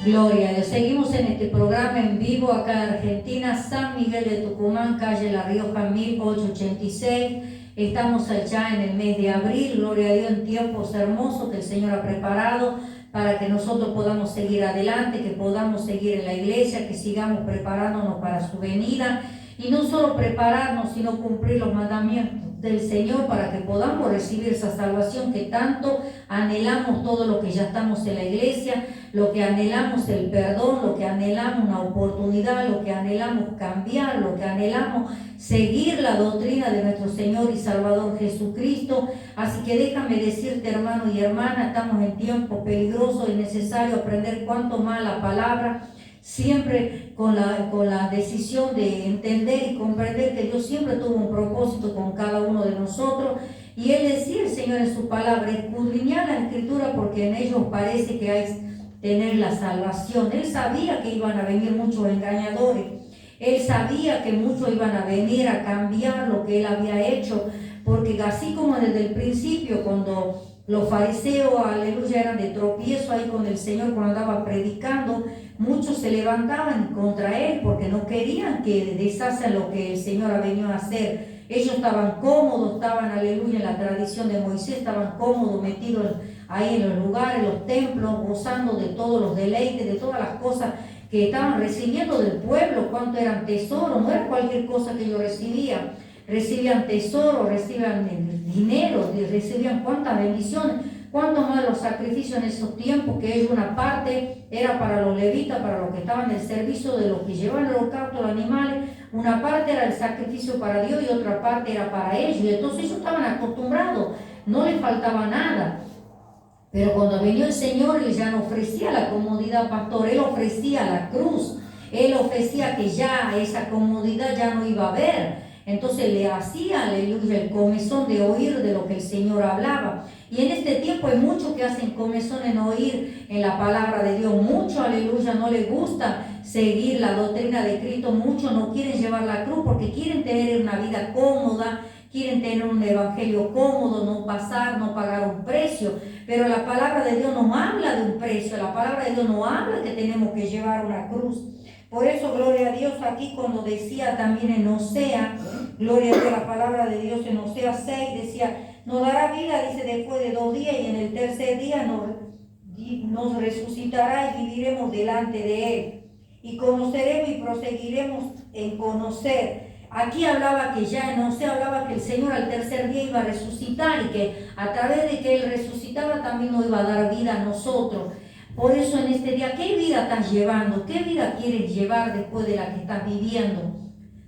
Gloria a Dios. Seguimos en este programa en vivo acá en Argentina, San Miguel de Tucumán, calle La Rioja 1886. Estamos allá en el mes de abril, gloria a Dios, en tiempos hermosos que el Señor ha preparado para que nosotros podamos seguir adelante, que podamos seguir en la iglesia, que sigamos preparándonos para su venida. Y no solo prepararnos, sino cumplir los mandamientos del Señor para que podamos recibir esa salvación que tanto anhelamos todos los que ya estamos en la iglesia, lo que anhelamos el perdón, lo que anhelamos una oportunidad, lo que anhelamos cambiar, lo que anhelamos seguir la doctrina de nuestro Señor y Salvador Jesucristo. Así que déjame decirte, hermano y hermana, estamos en tiempos peligrosos, es necesario aprender cuanto más la palabra, siempre con la decisión de entender y comprender que Dios siempre tuvo un propósito con cada uno de nosotros. Y Él decía, el Señor en su palabra, escudriñad la Escritura porque en ellos parece que hay tener la salvación. Él sabía que iban a venir muchos engañadores. Él sabía que muchos iban a venir a cambiar lo que Él había hecho, porque así como desde el principio, cuando los fariseos, aleluya, eran de tropiezo ahí con el Señor cuando andaba predicando, muchos se levantaban contra Él porque no querían que deshacen lo que el Señor ha venido a hacer. Ellos estaban cómodos, estaban, aleluya, en la tradición de Moisés, estaban cómodos, metidos ahí en los lugares, los templos, gozando de todos los deleites, de todas las cosas que estaban recibiendo del pueblo. Cuánto eran tesoros, no era cualquier cosa que ellos recibían. Recibían tesoros, recibían dinero, recibían cuántas bendiciones, cuánto más los sacrificios en esos tiempos, que ellos una parte era para los levitas, para los que estaban en el servicio de los que llevaban el holocausto, los animales, una parte era el sacrificio para Dios y otra parte era para ellos. Y entonces ellos estaban acostumbrados, no les faltaba nada. Pero cuando venía el Señor, Él ya no ofrecía la comodidad, pastor, Él ofrecía la cruz, Él ofrecía que ya esa comodidad ya no iba a haber. Entonces le hacía, aleluya, el comezón de oír de lo que el Señor hablaba. Y en este tiempo hay muchos que hacen comezón en oír en la palabra de Dios. Muchos, aleluya, no les gusta seguir la doctrina de Cristo. Muchos no quieren llevar la cruz porque quieren tener una vida cómoda, quieren tener un evangelio cómodo, no pasar, no pagar un precio. Pero la palabra de Dios no habla de un precio, la palabra de Dios no habla que tenemos que llevar una cruz. Por eso, gloria a Dios, aquí cuando decía también en Osea, gloria a Dios, la palabra de Dios en Osea 6, decía, nos dará vida, dice, después de 2 días y en el tercer día nos resucitará y viviremos delante de Él. Y conoceremos y proseguiremos en conocer. Aquí hablaba que ya en Osea hablaba que el Señor al tercer día iba a resucitar y que a través de que Él resucitaba también nos iba a dar vida a nosotros. Por eso en este día, ¿qué vida estás llevando? ¿Qué vida quieres llevar después de la que estás viviendo?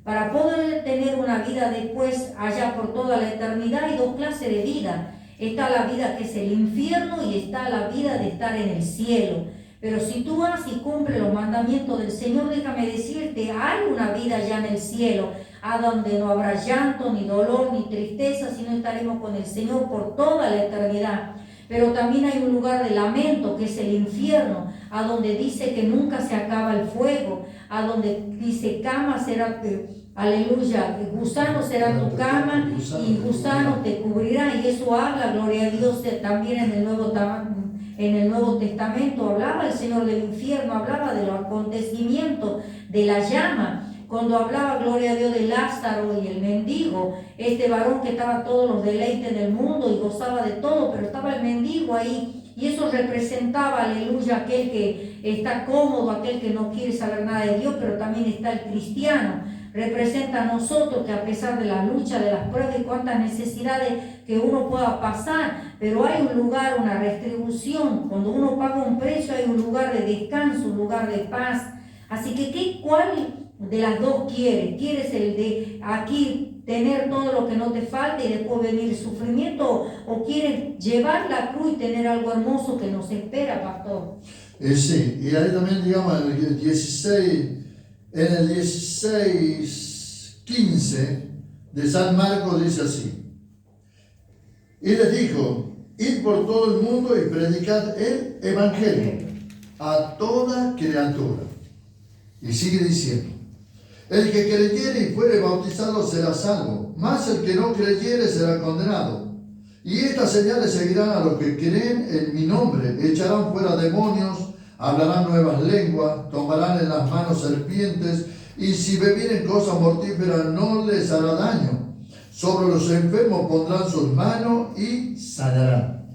Para poder tener una vida después, allá por toda la eternidad, hay 2 clases de vida. Está la vida que es el infierno y está la vida de estar en el cielo. Pero si tú vas y cumples los mandamientos del Señor, déjame decirte, hay una vida ya en el cielo, a donde no habrá llanto, ni dolor, ni tristeza, sino estaremos con el Señor por toda la eternidad. Pero también hay un lugar de lamento, que es el infierno, a donde dice que nunca se acaba el fuego, a donde dice cama será, aleluya, gusano será tu cama y gusano te cubrirá. Y eso habla, gloria a Dios, también en el Nuevo Testamento hablaba el Señor del infierno, hablaba de los acontecimientos, de la llama. Cuando hablaba, gloria a Dios, de Lázaro y el mendigo, este varón que estaba todos los deleites del mundo y gozaba de todo, pero estaba el mendigo ahí, y eso representaba, aleluya, aquel que está cómodo, aquel que no quiere saber nada de Dios, pero también está el cristiano. Representa a nosotros que a pesar de la lucha, de las pruebas y cuantas necesidades que uno pueda pasar, pero hay un lugar, una retribución. Cuando uno paga un precio, hay un lugar de descanso, un lugar de paz. Así que, ¿cuál de las dos quieres? ¿Quieres el de aquí tener todo lo que no te falta y después venir el sufrimiento? ¿O quieres llevar la cruz y tener algo hermoso que nos espera, pastor? Sí, y ahí también, digamos, en el 16:15 de San Marcos dice así: y les dijo, id por todo el mundo y predicad el evangelio a toda criatura. Y sigue diciendo, El que creyere y fuere bautizado será salvo, mas el que no creyere será condenado. Y estas señales seguirán a los que creen en mi nombre: echarán fuera demonios, hablarán nuevas lenguas, tomarán en las manos serpientes, y si bebieren cosas mortíferas no les hará daño. Sobre los enfermos pondrán sus manos y sanarán.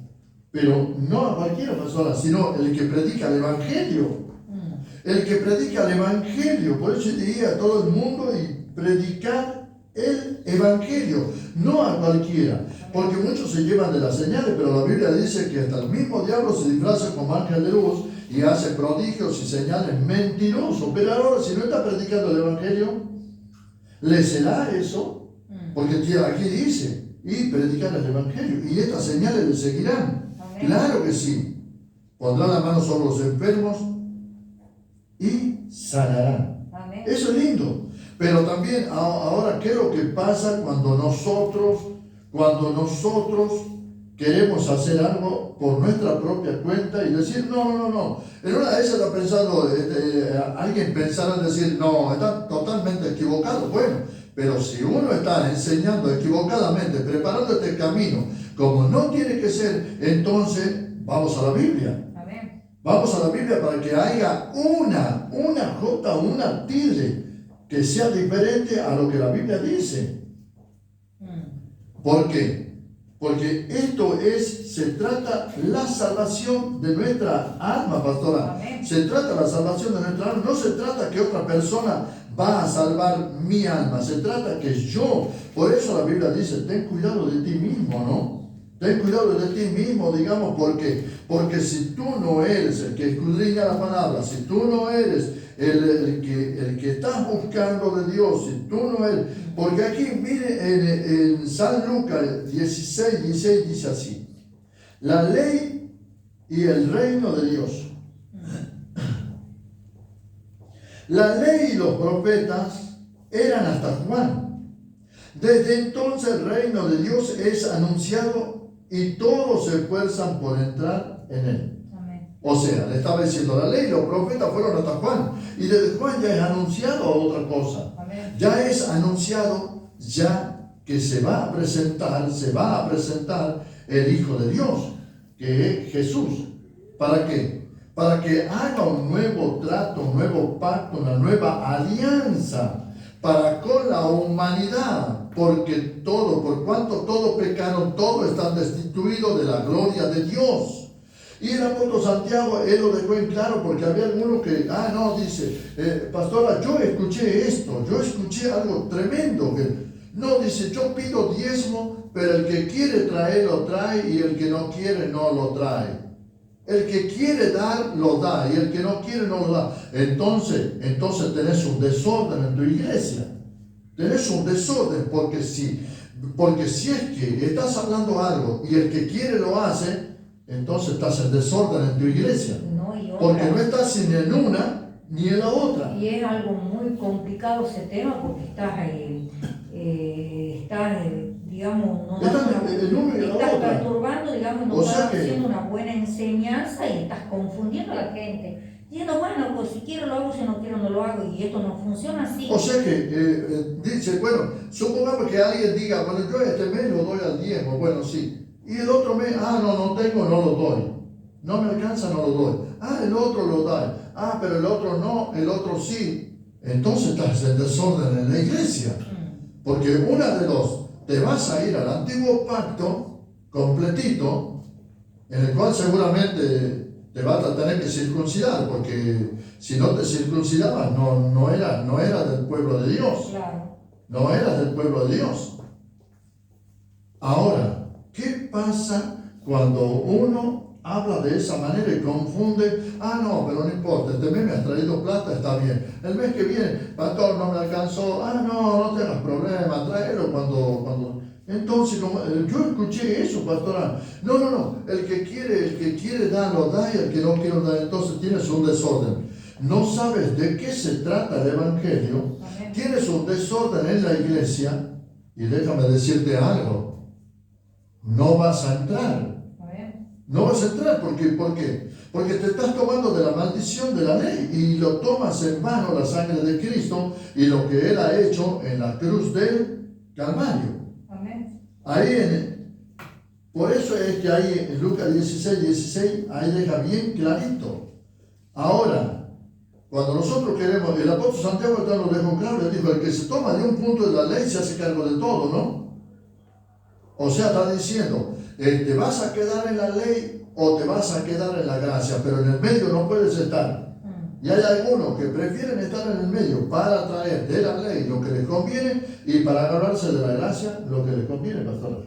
Pero no a cualquier persona, sino el que predica el Evangelio. El que predica el Evangelio. Por eso diría a todo el mundo y predicar el Evangelio, no a cualquiera. Porque muchos se llevan de las señales, pero la Biblia dice que hasta el mismo diablo se disfraza como ángel de luz y hace prodigios y señales mentirosos. Pero ahora, si no está predicando el Evangelio, ¿le será eso? Porque aquí dice, y predicar el Evangelio, y estas señales le seguirán. Amén. Claro que sí. Pondrán la mano sobre los enfermos y sanarán. Amén. Eso es lindo. Pero también ahora, ¿qué es lo que pasa cuando nosotros queremos hacer algo por nuestra propia cuenta y decir, no? En una de esas está pensando, alguien pensará en decir, no, está totalmente equivocado. Bueno, pero si uno está enseñando equivocadamente, preparando este camino, como no tiene que ser, entonces vamos a la Biblia. Amén. Vamos a la Biblia para que haya una jota, una tilde que sea diferente a lo que la Biblia dice. ¿Por qué? Porque se trata la salvación de nuestra alma, pastora. Amén. Se trata la salvación de nuestra alma. No se trata que otra persona va a salvar mi alma. Se trata que yo. Por eso la Biblia dice, ten cuidado de ti mismo, ¿no? Ten cuidado de ti mismo, digamos, porque si tú no eres el que escudriña la palabra, si tú no eres el que estás buscando de Dios, si tú no eres, porque aquí mire en San Lucas 16 dice así: la ley y el reino de Dios. La ley y los profetas eran hasta Juan. Desde entonces el reino de Dios es anunciado y todos se esfuerzan por entrar en él. Amén. O sea, le estaba diciendo, la ley y los profetas fueron hasta Juan. Y desde Juan ya es anunciado otra cosa. Amén. Ya es anunciado ya que se va a presentar el Hijo de Dios, que es Jesús. ¿Para qué? Para que haga un nuevo trato, un nuevo pacto, una nueva alianza para con la humanidad, porque por cuanto todos pecaron, todos están destituidos de la gloria de Dios. Y el apóstol Santiago, él lo dejó en claro, porque había algunos que, dice, pastora, yo escuché esto, yo escuché algo tremendo, dice, yo pido diezmo, pero el que quiere traer, lo trae, y el que no quiere, no lo trae. El que quiere dar, lo da, y el que no quiere, no lo da. Entonces tenés un desorden en tu iglesia. Tenés un desorden, porque si es que estás hablando algo y el que quiere lo hace, entonces estás en desorden en tu iglesia. Porque no estás ni en una ni en la otra. Y es algo muy complicado ese tema, porque estás perturbando, digamos, no estás haciendo una buena enseñanza y estás confundiendo a la gente. Diciendo, bueno, pues si quiero lo hago, si no quiero no lo hago, y esto no funciona así. O sea que dice, bueno, supongamos que alguien diga, bueno, yo este mes lo doy al diezmo, bueno, sí. Y el otro mes, no tengo, no lo doy. No me alcanza, no lo doy. El otro lo da. Pero el otro no, el otro sí. Entonces estás en desorden en la iglesia. Porque una de dos, te vas a ir al antiguo pacto completito, en el cual seguramente te vas a tener que circuncidar, porque si no te circuncidabas no eras del pueblo de Dios. Claro. No eras del pueblo de Dios. Ahora, ¿qué pasa cuando uno habla de esa manera y confunde? Pero no importa, este mes me has traído plata, está bien. El mes que viene, pastor, no me alcanzó. No tengas problema, tráelo cuando. Entonces, yo escuché eso, pastora. No. El que quiere dar, lo da, y el que no quiere dar, entonces tienes un desorden. No sabes de qué se trata el Evangelio. Amén. Tienes un desorden en la iglesia, y déjame decirte algo. No vas a entrar. No vas a entrar, ¿por qué? Porque te estás tomando de la maldición de la ley y lo tomas en vano la sangre de Cristo y lo que Él ha hecho en la cruz del Calvario. Amén. Por eso es que ahí en Lucas 16, ahí deja bien clarito. Ahora, cuando nosotros queremos, el apóstol Santiago lo dejó claro, le dijo, el que se toma de un punto de la ley se hace cargo de todo, ¿no? O sea, está diciendo, te vas a quedar en la ley o te vas a quedar en la gracia, pero en el medio no puedes estar. Y hay algunos que prefieren estar en el medio para traer de la ley lo que les conviene y para agarrarse de la gracia lo que les conviene, pastor.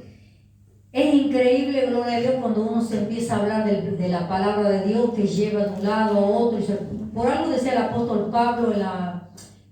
Es increíble, gloria a Dios, cuando uno se empieza a hablar de la palabra de Dios, que lleva de un lado a otro. Por algo decía el apóstol Pablo,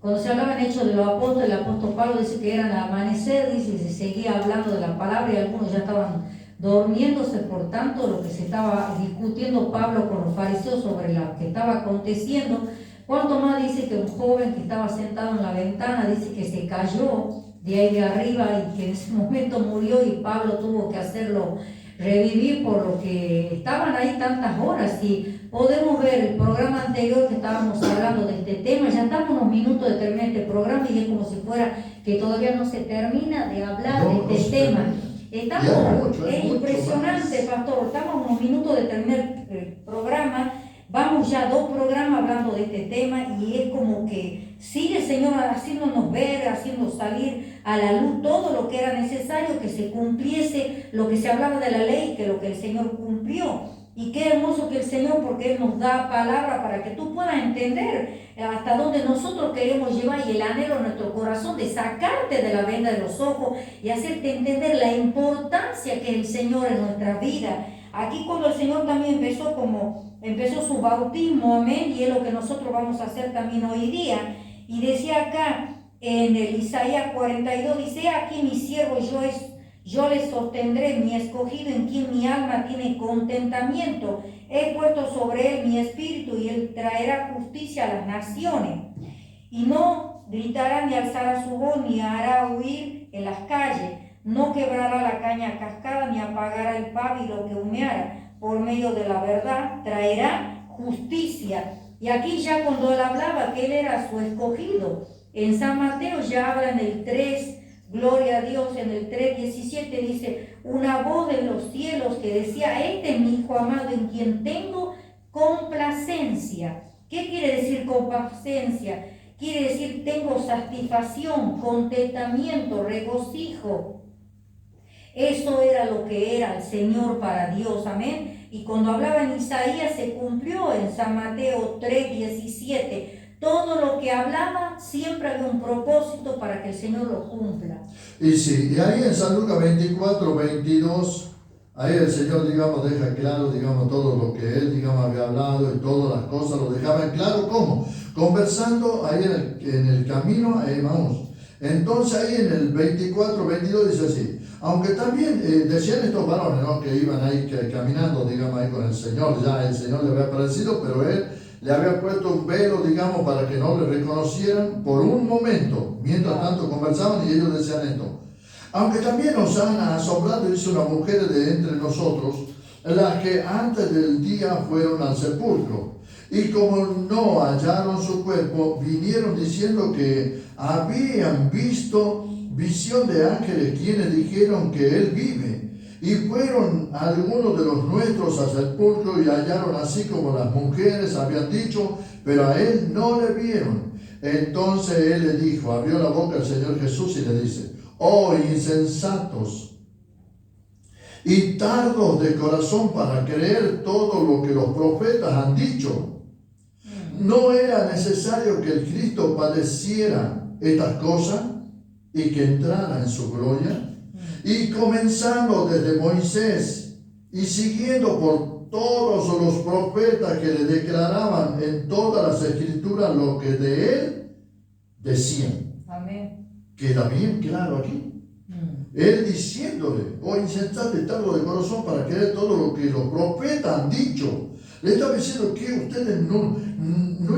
cuando se hablaba en Hechos de los Apóstoles, el apóstol Pablo dice que eran al amanecer, dice, y se seguía hablando de la palabra y algunos ya estaban durmiéndose por tanto lo que se estaba discutiendo Pablo con los fariseos sobre lo que estaba aconteciendo. Cuanto más dice que un joven que estaba sentado en la ventana, dice que se cayó de ahí de arriba y que en ese momento murió y Pablo tuvo que hacerlo revivir por lo que estaban ahí tantas horas. Y podemos ver el programa anterior que estábamos hablando de este tema, ya estamos unos minutos de terminar este programa y es como si fuera que todavía no se termina de hablar de este tema. Es impresionante, pastor, estamos unos minutos de terminar el programa, vamos ya 2 programas hablando de este tema y es como que sigue el Señor haciéndonos ver, haciendo salir a la luz todo lo que era necesario, que se cumpliese lo que se hablaba de la ley, que lo que el Señor cumplió. Y qué hermoso que el Señor, porque Él nos da palabra para que tú puedas entender hasta dónde nosotros queremos llevar y el anhelo en nuestro corazón de sacarte de la venda de los ojos y hacerte entender la importancia que es el Señor en nuestra vida. Aquí cuando el Señor también empezó su bautismo, amén, y es lo que nosotros vamos a hacer también hoy día. Y decía acá en el Isaías 42, dice, aquí mi siervo yo le sostendré, mi escogido en quien mi alma tiene contentamiento. He puesto sobre él mi espíritu y él traerá justicia a las naciones. Y no gritará ni alzará su voz ni hará huir en las calles. No quebrará la caña cascada ni apagará el pábilo que humeara. Por medio de la verdad traerá justicia. Y aquí ya cuando él hablaba que él era su escogido, en San Mateo ya habla en el 3, gloria a Dios, en el 3:17 dice, una voz de los cielos que decía, este es mi hijo amado en quien tengo complacencia. ¿Qué quiere decir complacencia? Quiere decir tengo satisfacción, contentamiento, regocijo. Eso era lo que era el Señor para Dios, amén. Y cuando hablaba en Isaías se cumplió en San Mateo 3:17. Todo lo que hablaba siempre había un propósito para que el Señor lo cumpla. Y sí, y ahí en San Lucas 24:22, ahí el Señor, digamos, deja claro, digamos, todo lo que Él, digamos, había hablado y todas las cosas, lo dejaba en claro, ¿cómo? Conversando ahí en el camino a Emaús. Entonces ahí en el 24:22 dice así, aunque también decían estos varones, ¿no?, que iban ahí caminando, digamos, ahí con el Señor, ya el Señor le había aparecido, pero Él le había puesto un velo, digamos, para que no le reconocieran por un momento, mientras tanto conversaban y ellos decían esto. Aunque también nos han asombrado, dice, una mujer de entre nosotros, las que antes del día fueron al sepulcro, y como no hallaron su cuerpo, vinieron diciendo que habían visto visión de ángeles, quienes dijeron que él vive. Y fueron algunos de los nuestros al sepulcro y hallaron así como las mujeres habían dicho, pero a él no le vieron. Entonces él le dijo, abrió la boca el Señor Jesús y le dice, oh insensatos y tardos de corazón para creer todo lo que los profetas han dicho. ¿No era necesario que el Cristo padeciera estas cosas y que entrara en su gloria? Y comenzando desde Moisés y siguiendo por todos los profetas que le declaraban en todas las escrituras lo que de él decían. Amén. Queda bien claro aquí. Él diciéndole, oh insensato y tardo de corazón para creer todo lo que los profetas han dicho. Le estaba diciendo que ustedes no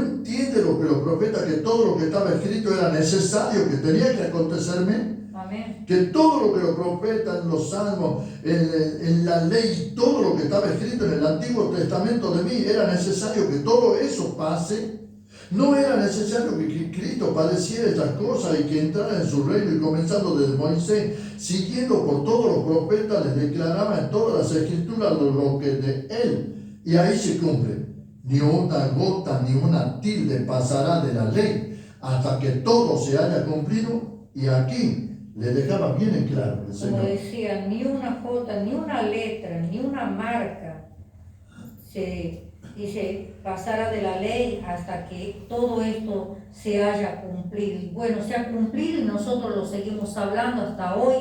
entienden lo que los profetas, que todo lo que estaba escrito era necesario, que tenía que acontecerme. Amén. Que todo lo que los profetas, en los salmos, en la ley, todo lo que estaba escrito en el Antiguo Testamento de mí, era necesario que todo eso pase. No era necesario que Cristo padeciera estas cosas y que entrara en su reino, y comenzando desde Moisés, siguiendo por todos los profetas, les declaraba en todas las escrituras lo que de él. Y ahí se cumple. Ni una gota ni una tilde pasará de la ley hasta que todo se haya cumplido. Y aquí le dejaba bien en claro el Como Señor. decía, ni una jota, ni una letra, ni una marca dice, pasará de la ley hasta que todo esto se haya cumplido. Y bueno, se ha cumplido y nosotros lo seguimos hablando hasta hoy.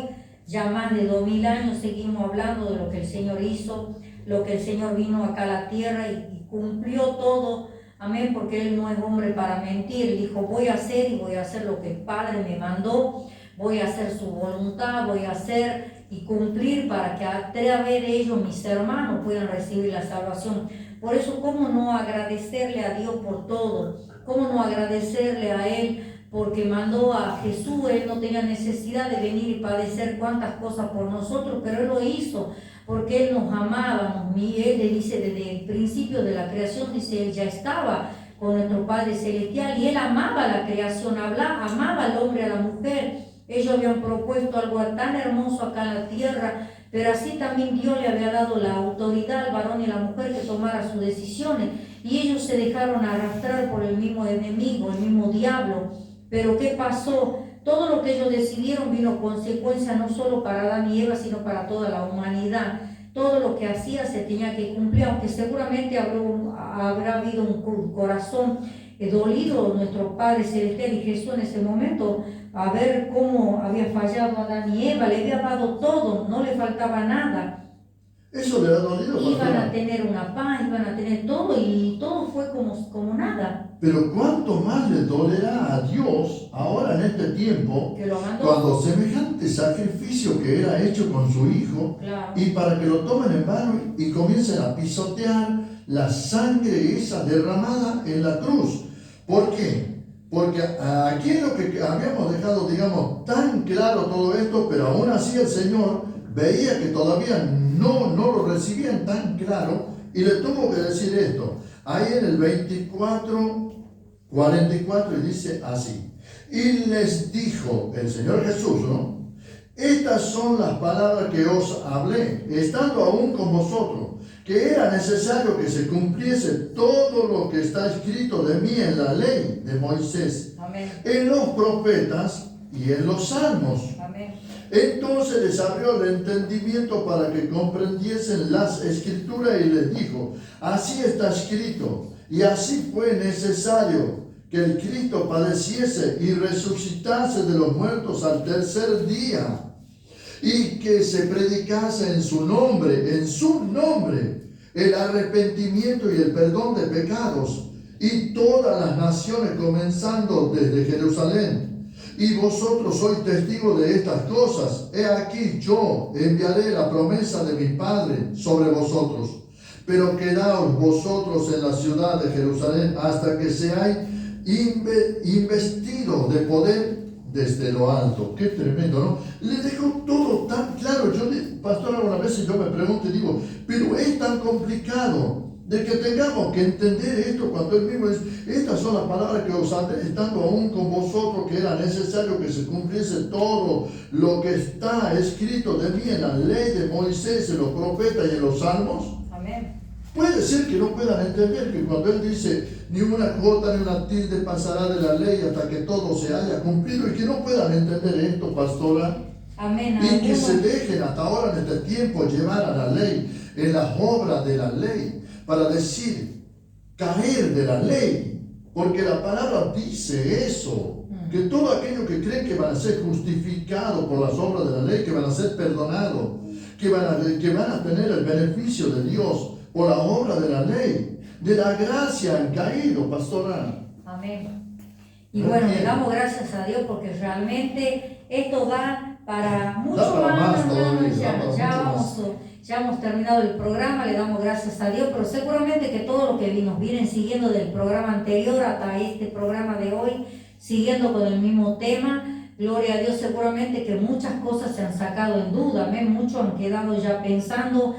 Ya más de 2000 años seguimos hablando de lo que el Señor hizo, lo que el Señor vino acá a la tierra y cumplió todo. Amén, porque Él no es hombre para mentir. Dijo, voy a hacer y voy a hacer lo que el Padre me mandó. Voy a hacer su voluntad, voy a hacer y cumplir para que a través de ellos mis hermanos puedan recibir la salvación. Por eso, ¿cómo no agradecerle a Dios por todo? ¿Cómo no agradecerle a Él porque mandó a Jesús? Él no tenía necesidad de venir y padecer cuantas cosas por nosotros, pero Él lo hizo porque Él nos amaba. Él le dice desde el principio de la creación, dice, Él ya estaba con nuestro Padre Celestial y Él amaba la creación, amaba al hombre, a la mujer. Ellos habían propuesto algo tan hermoso acá en la tierra, pero así también Dios le había dado la autoridad al varón y a la mujer que tomara sus decisiones, y ellos se dejaron arrastrar por el mismo enemigo, el mismo diablo. Pero ¿qué pasó? Todo lo que ellos decidieron vino consecuencia no solo para Adán y Eva, sino para toda la humanidad. Todo lo que hacía se tenía que cumplir, aunque seguramente habrá habido un corazón dolido nuestro Padre Celestial y Jesús en ese momento, a ver cómo había fallado Adán y Eva. Le había dado todo, no le faltaba nada. Eso le ha dolido. Iban a tener una paz, iban a tener todo, y todo fue como nada. Pero cuánto más le dolerá a Dios ahora en este tiempo, Que lo mandó. cuando semejante sacrificio que era hecho con su Hijo, Claro. y para que lo tomen en mano y comiencen a pisotear la sangre esa derramada en la cruz. ¿Por qué? Porque aquí es lo que habíamos dejado, digamos, tan claro todo esto, pero aún así el Señor veía que todavía no lo recibían tan claro, y le tuvo que decir esto. Ahí en el 44, y dice así: y les dijo el Señor Jesús, ¿no? Estas son las palabras que os hablé, estando aún con vosotros, que era necesario que se cumpliese todo lo que está escrito de mí en la ley de Moisés, Amén. en los profetas y en los salmos. Amén. Entonces les abrió el entendimiento para que comprendiesen las escrituras, y les dijo: así está escrito, y así fue necesario que el Cristo padeciese y resucitase de los muertos al tercer día, y que se predicase en su nombre, el arrepentimiento y el perdón de pecados, y todas las naciones, comenzando desde Jerusalén. Y vosotros sois testigos de estas cosas. He aquí, yo enviaré la promesa de mi Padre sobre vosotros. Pero quedaos vosotros en la ciudad de Jerusalén hasta que seáis investidos de poder desde lo alto. Qué tremendo, ¿no? Le dejó todo tan claro. Pastor, algunas veces yo me pregunto y digo, pero es tan complicado de que tengamos que entender esto, cuando Él mismo dice: estas son las palabras que os hablé, estando aún con vosotros, que era necesario que se cumpliese todo lo que está escrito de mí en la ley de Moisés, en los profetas y en los salmos. Amén. Puede ser que no puedan entender que cuando Él dice: ni una jota ni una tilde pasará de la ley hasta que todo se haya cumplido, y que no puedan entender esto, pastora. Amén. Y que se dejen hasta ahora en este tiempo llevar a la ley, en las obras de la ley, para decir, caer de la ley, porque la palabra dice eso, que todo aquello que creen que van a ser justificados por las obras de la ley, que van a ser perdonados, que van a tener el beneficio de Dios por la obra de la ley, de la gracia, han caído, pastora. Amén. Y bueno, le damos gracias a Dios porque realmente esto da para mucho Da para más todavía, ya hemos terminado el programa, le damos gracias a Dios, pero seguramente que todos los que nos vienen siguiendo del programa anterior hasta este programa de hoy, siguiendo con el mismo tema, gloria a Dios, seguramente que muchas cosas se han sacado en duda, amén. Muchos han quedado ya pensando,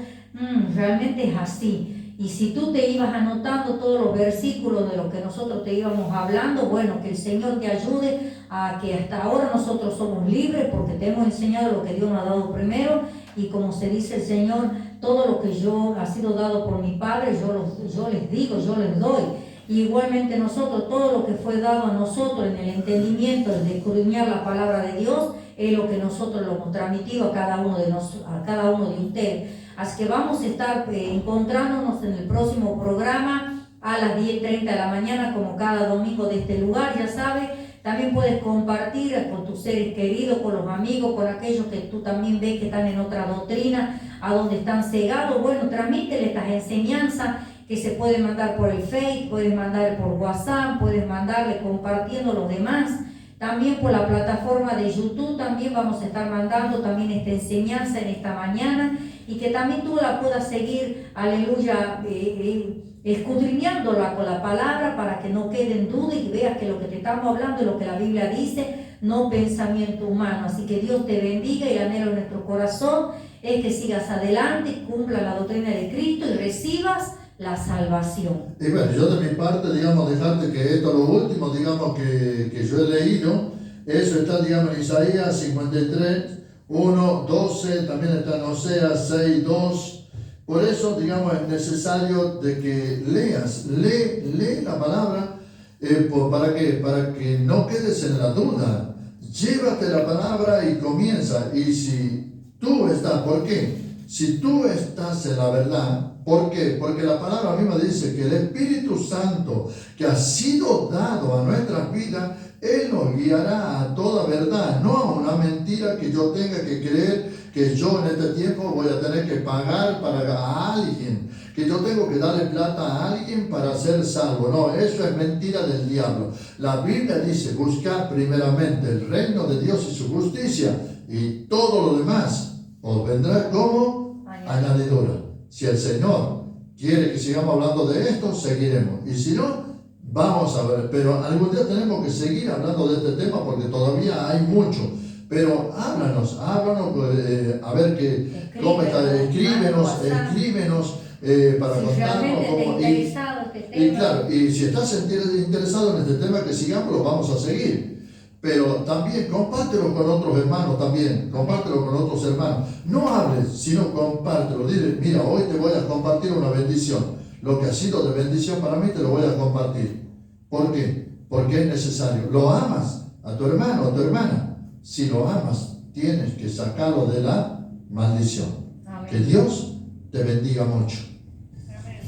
realmente es así. Y si tú te ibas anotando todos los versículos de lo que nosotros te íbamos hablando, bueno, que el Señor te ayude a que hasta ahora nosotros somos libres porque te hemos enseñado lo que Dios nos ha dado primero. Y como se dice el Señor, todo lo que yo ha sido dado por mi Padre, yo les digo, yo les doy. Y igualmente nosotros, todo lo que fue dado a nosotros en el entendimiento, el de escudriñar la palabra de Dios, es lo que nosotros lo hemos transmitido a cada uno de ustedes. Así que vamos a estar encontrándonos en el próximo programa a las 10:30 de la mañana, como cada domingo de este lugar, ya sabes. También puedes compartir con tus seres queridos, con los amigos, con aquellos que tú también ves que están en otra doctrina, a donde están cegados. Bueno, transmítele estas enseñanzas que se pueden mandar por el Facebook, puedes mandar por WhatsApp, puedes mandarle compartiendo a los demás. También por la plataforma de YouTube también vamos a estar mandando también esta enseñanza en esta mañana, y que también tú la puedas seguir, aleluya, escudriñándola con la palabra para que no quede en duda y veas que lo que te estamos hablando es lo que la Biblia dice, no pensamiento humano. Así que Dios te bendiga, y el anhelo de nuestro corazón es que sigas adelante, cumpla la doctrina de Cristo y recibas la salvación. Y bueno, yo de mi parte, digamos, dejarte que esto, lo último, digamos, que yo he leído, eso está, digamos, en Isaías 53, 1, 12, también está en Oseas 6, 2. Por eso, digamos, es necesario de que leas, lee la palabra. ¿Para qué? Para que no quedes en la duda. Llévate la palabra y comienza. Y si tú estás, ¿por qué? Si tú estás en la verdad, ¿por qué? Porque la palabra misma dice que el Espíritu Santo que ha sido dado a nuestras vidas, Él nos guiará a toda verdad, no a una mentira que yo tenga que creer que yo en este tiempo voy a tener que pagar a alguien, que yo tengo que darle plata a alguien para ser salvo. No, eso es mentira del diablo. La Biblia dice, buscar primeramente el reino de Dios y su justicia, y todo lo demás os vendrá como añadidura. Si el Señor quiere que sigamos hablando de esto, seguiremos. Y si no, vamos a ver. Pero algún día tenemos que seguir hablando de este tema porque todavía hay mucho. Pero háblanos, a ver cómo está. Escríbenos para si contarnos cómo. Y claro, y si estás interesado en este tema, que sigamos, lo vamos a seguir. Pero también compártelo con otros hermanos también, compártelo con otros hermanos. No hables, sino compártelo. Dile, mira, hoy te voy a compartir una bendición. Lo que ha sido de bendición para mí te lo voy a compartir. ¿Por qué? Porque es necesario. ¿Lo amas a tu hermano, a tu hermana? Si lo amas, tienes que sacarlo de la maldición. Amén. Que Dios te bendiga mucho. Amén.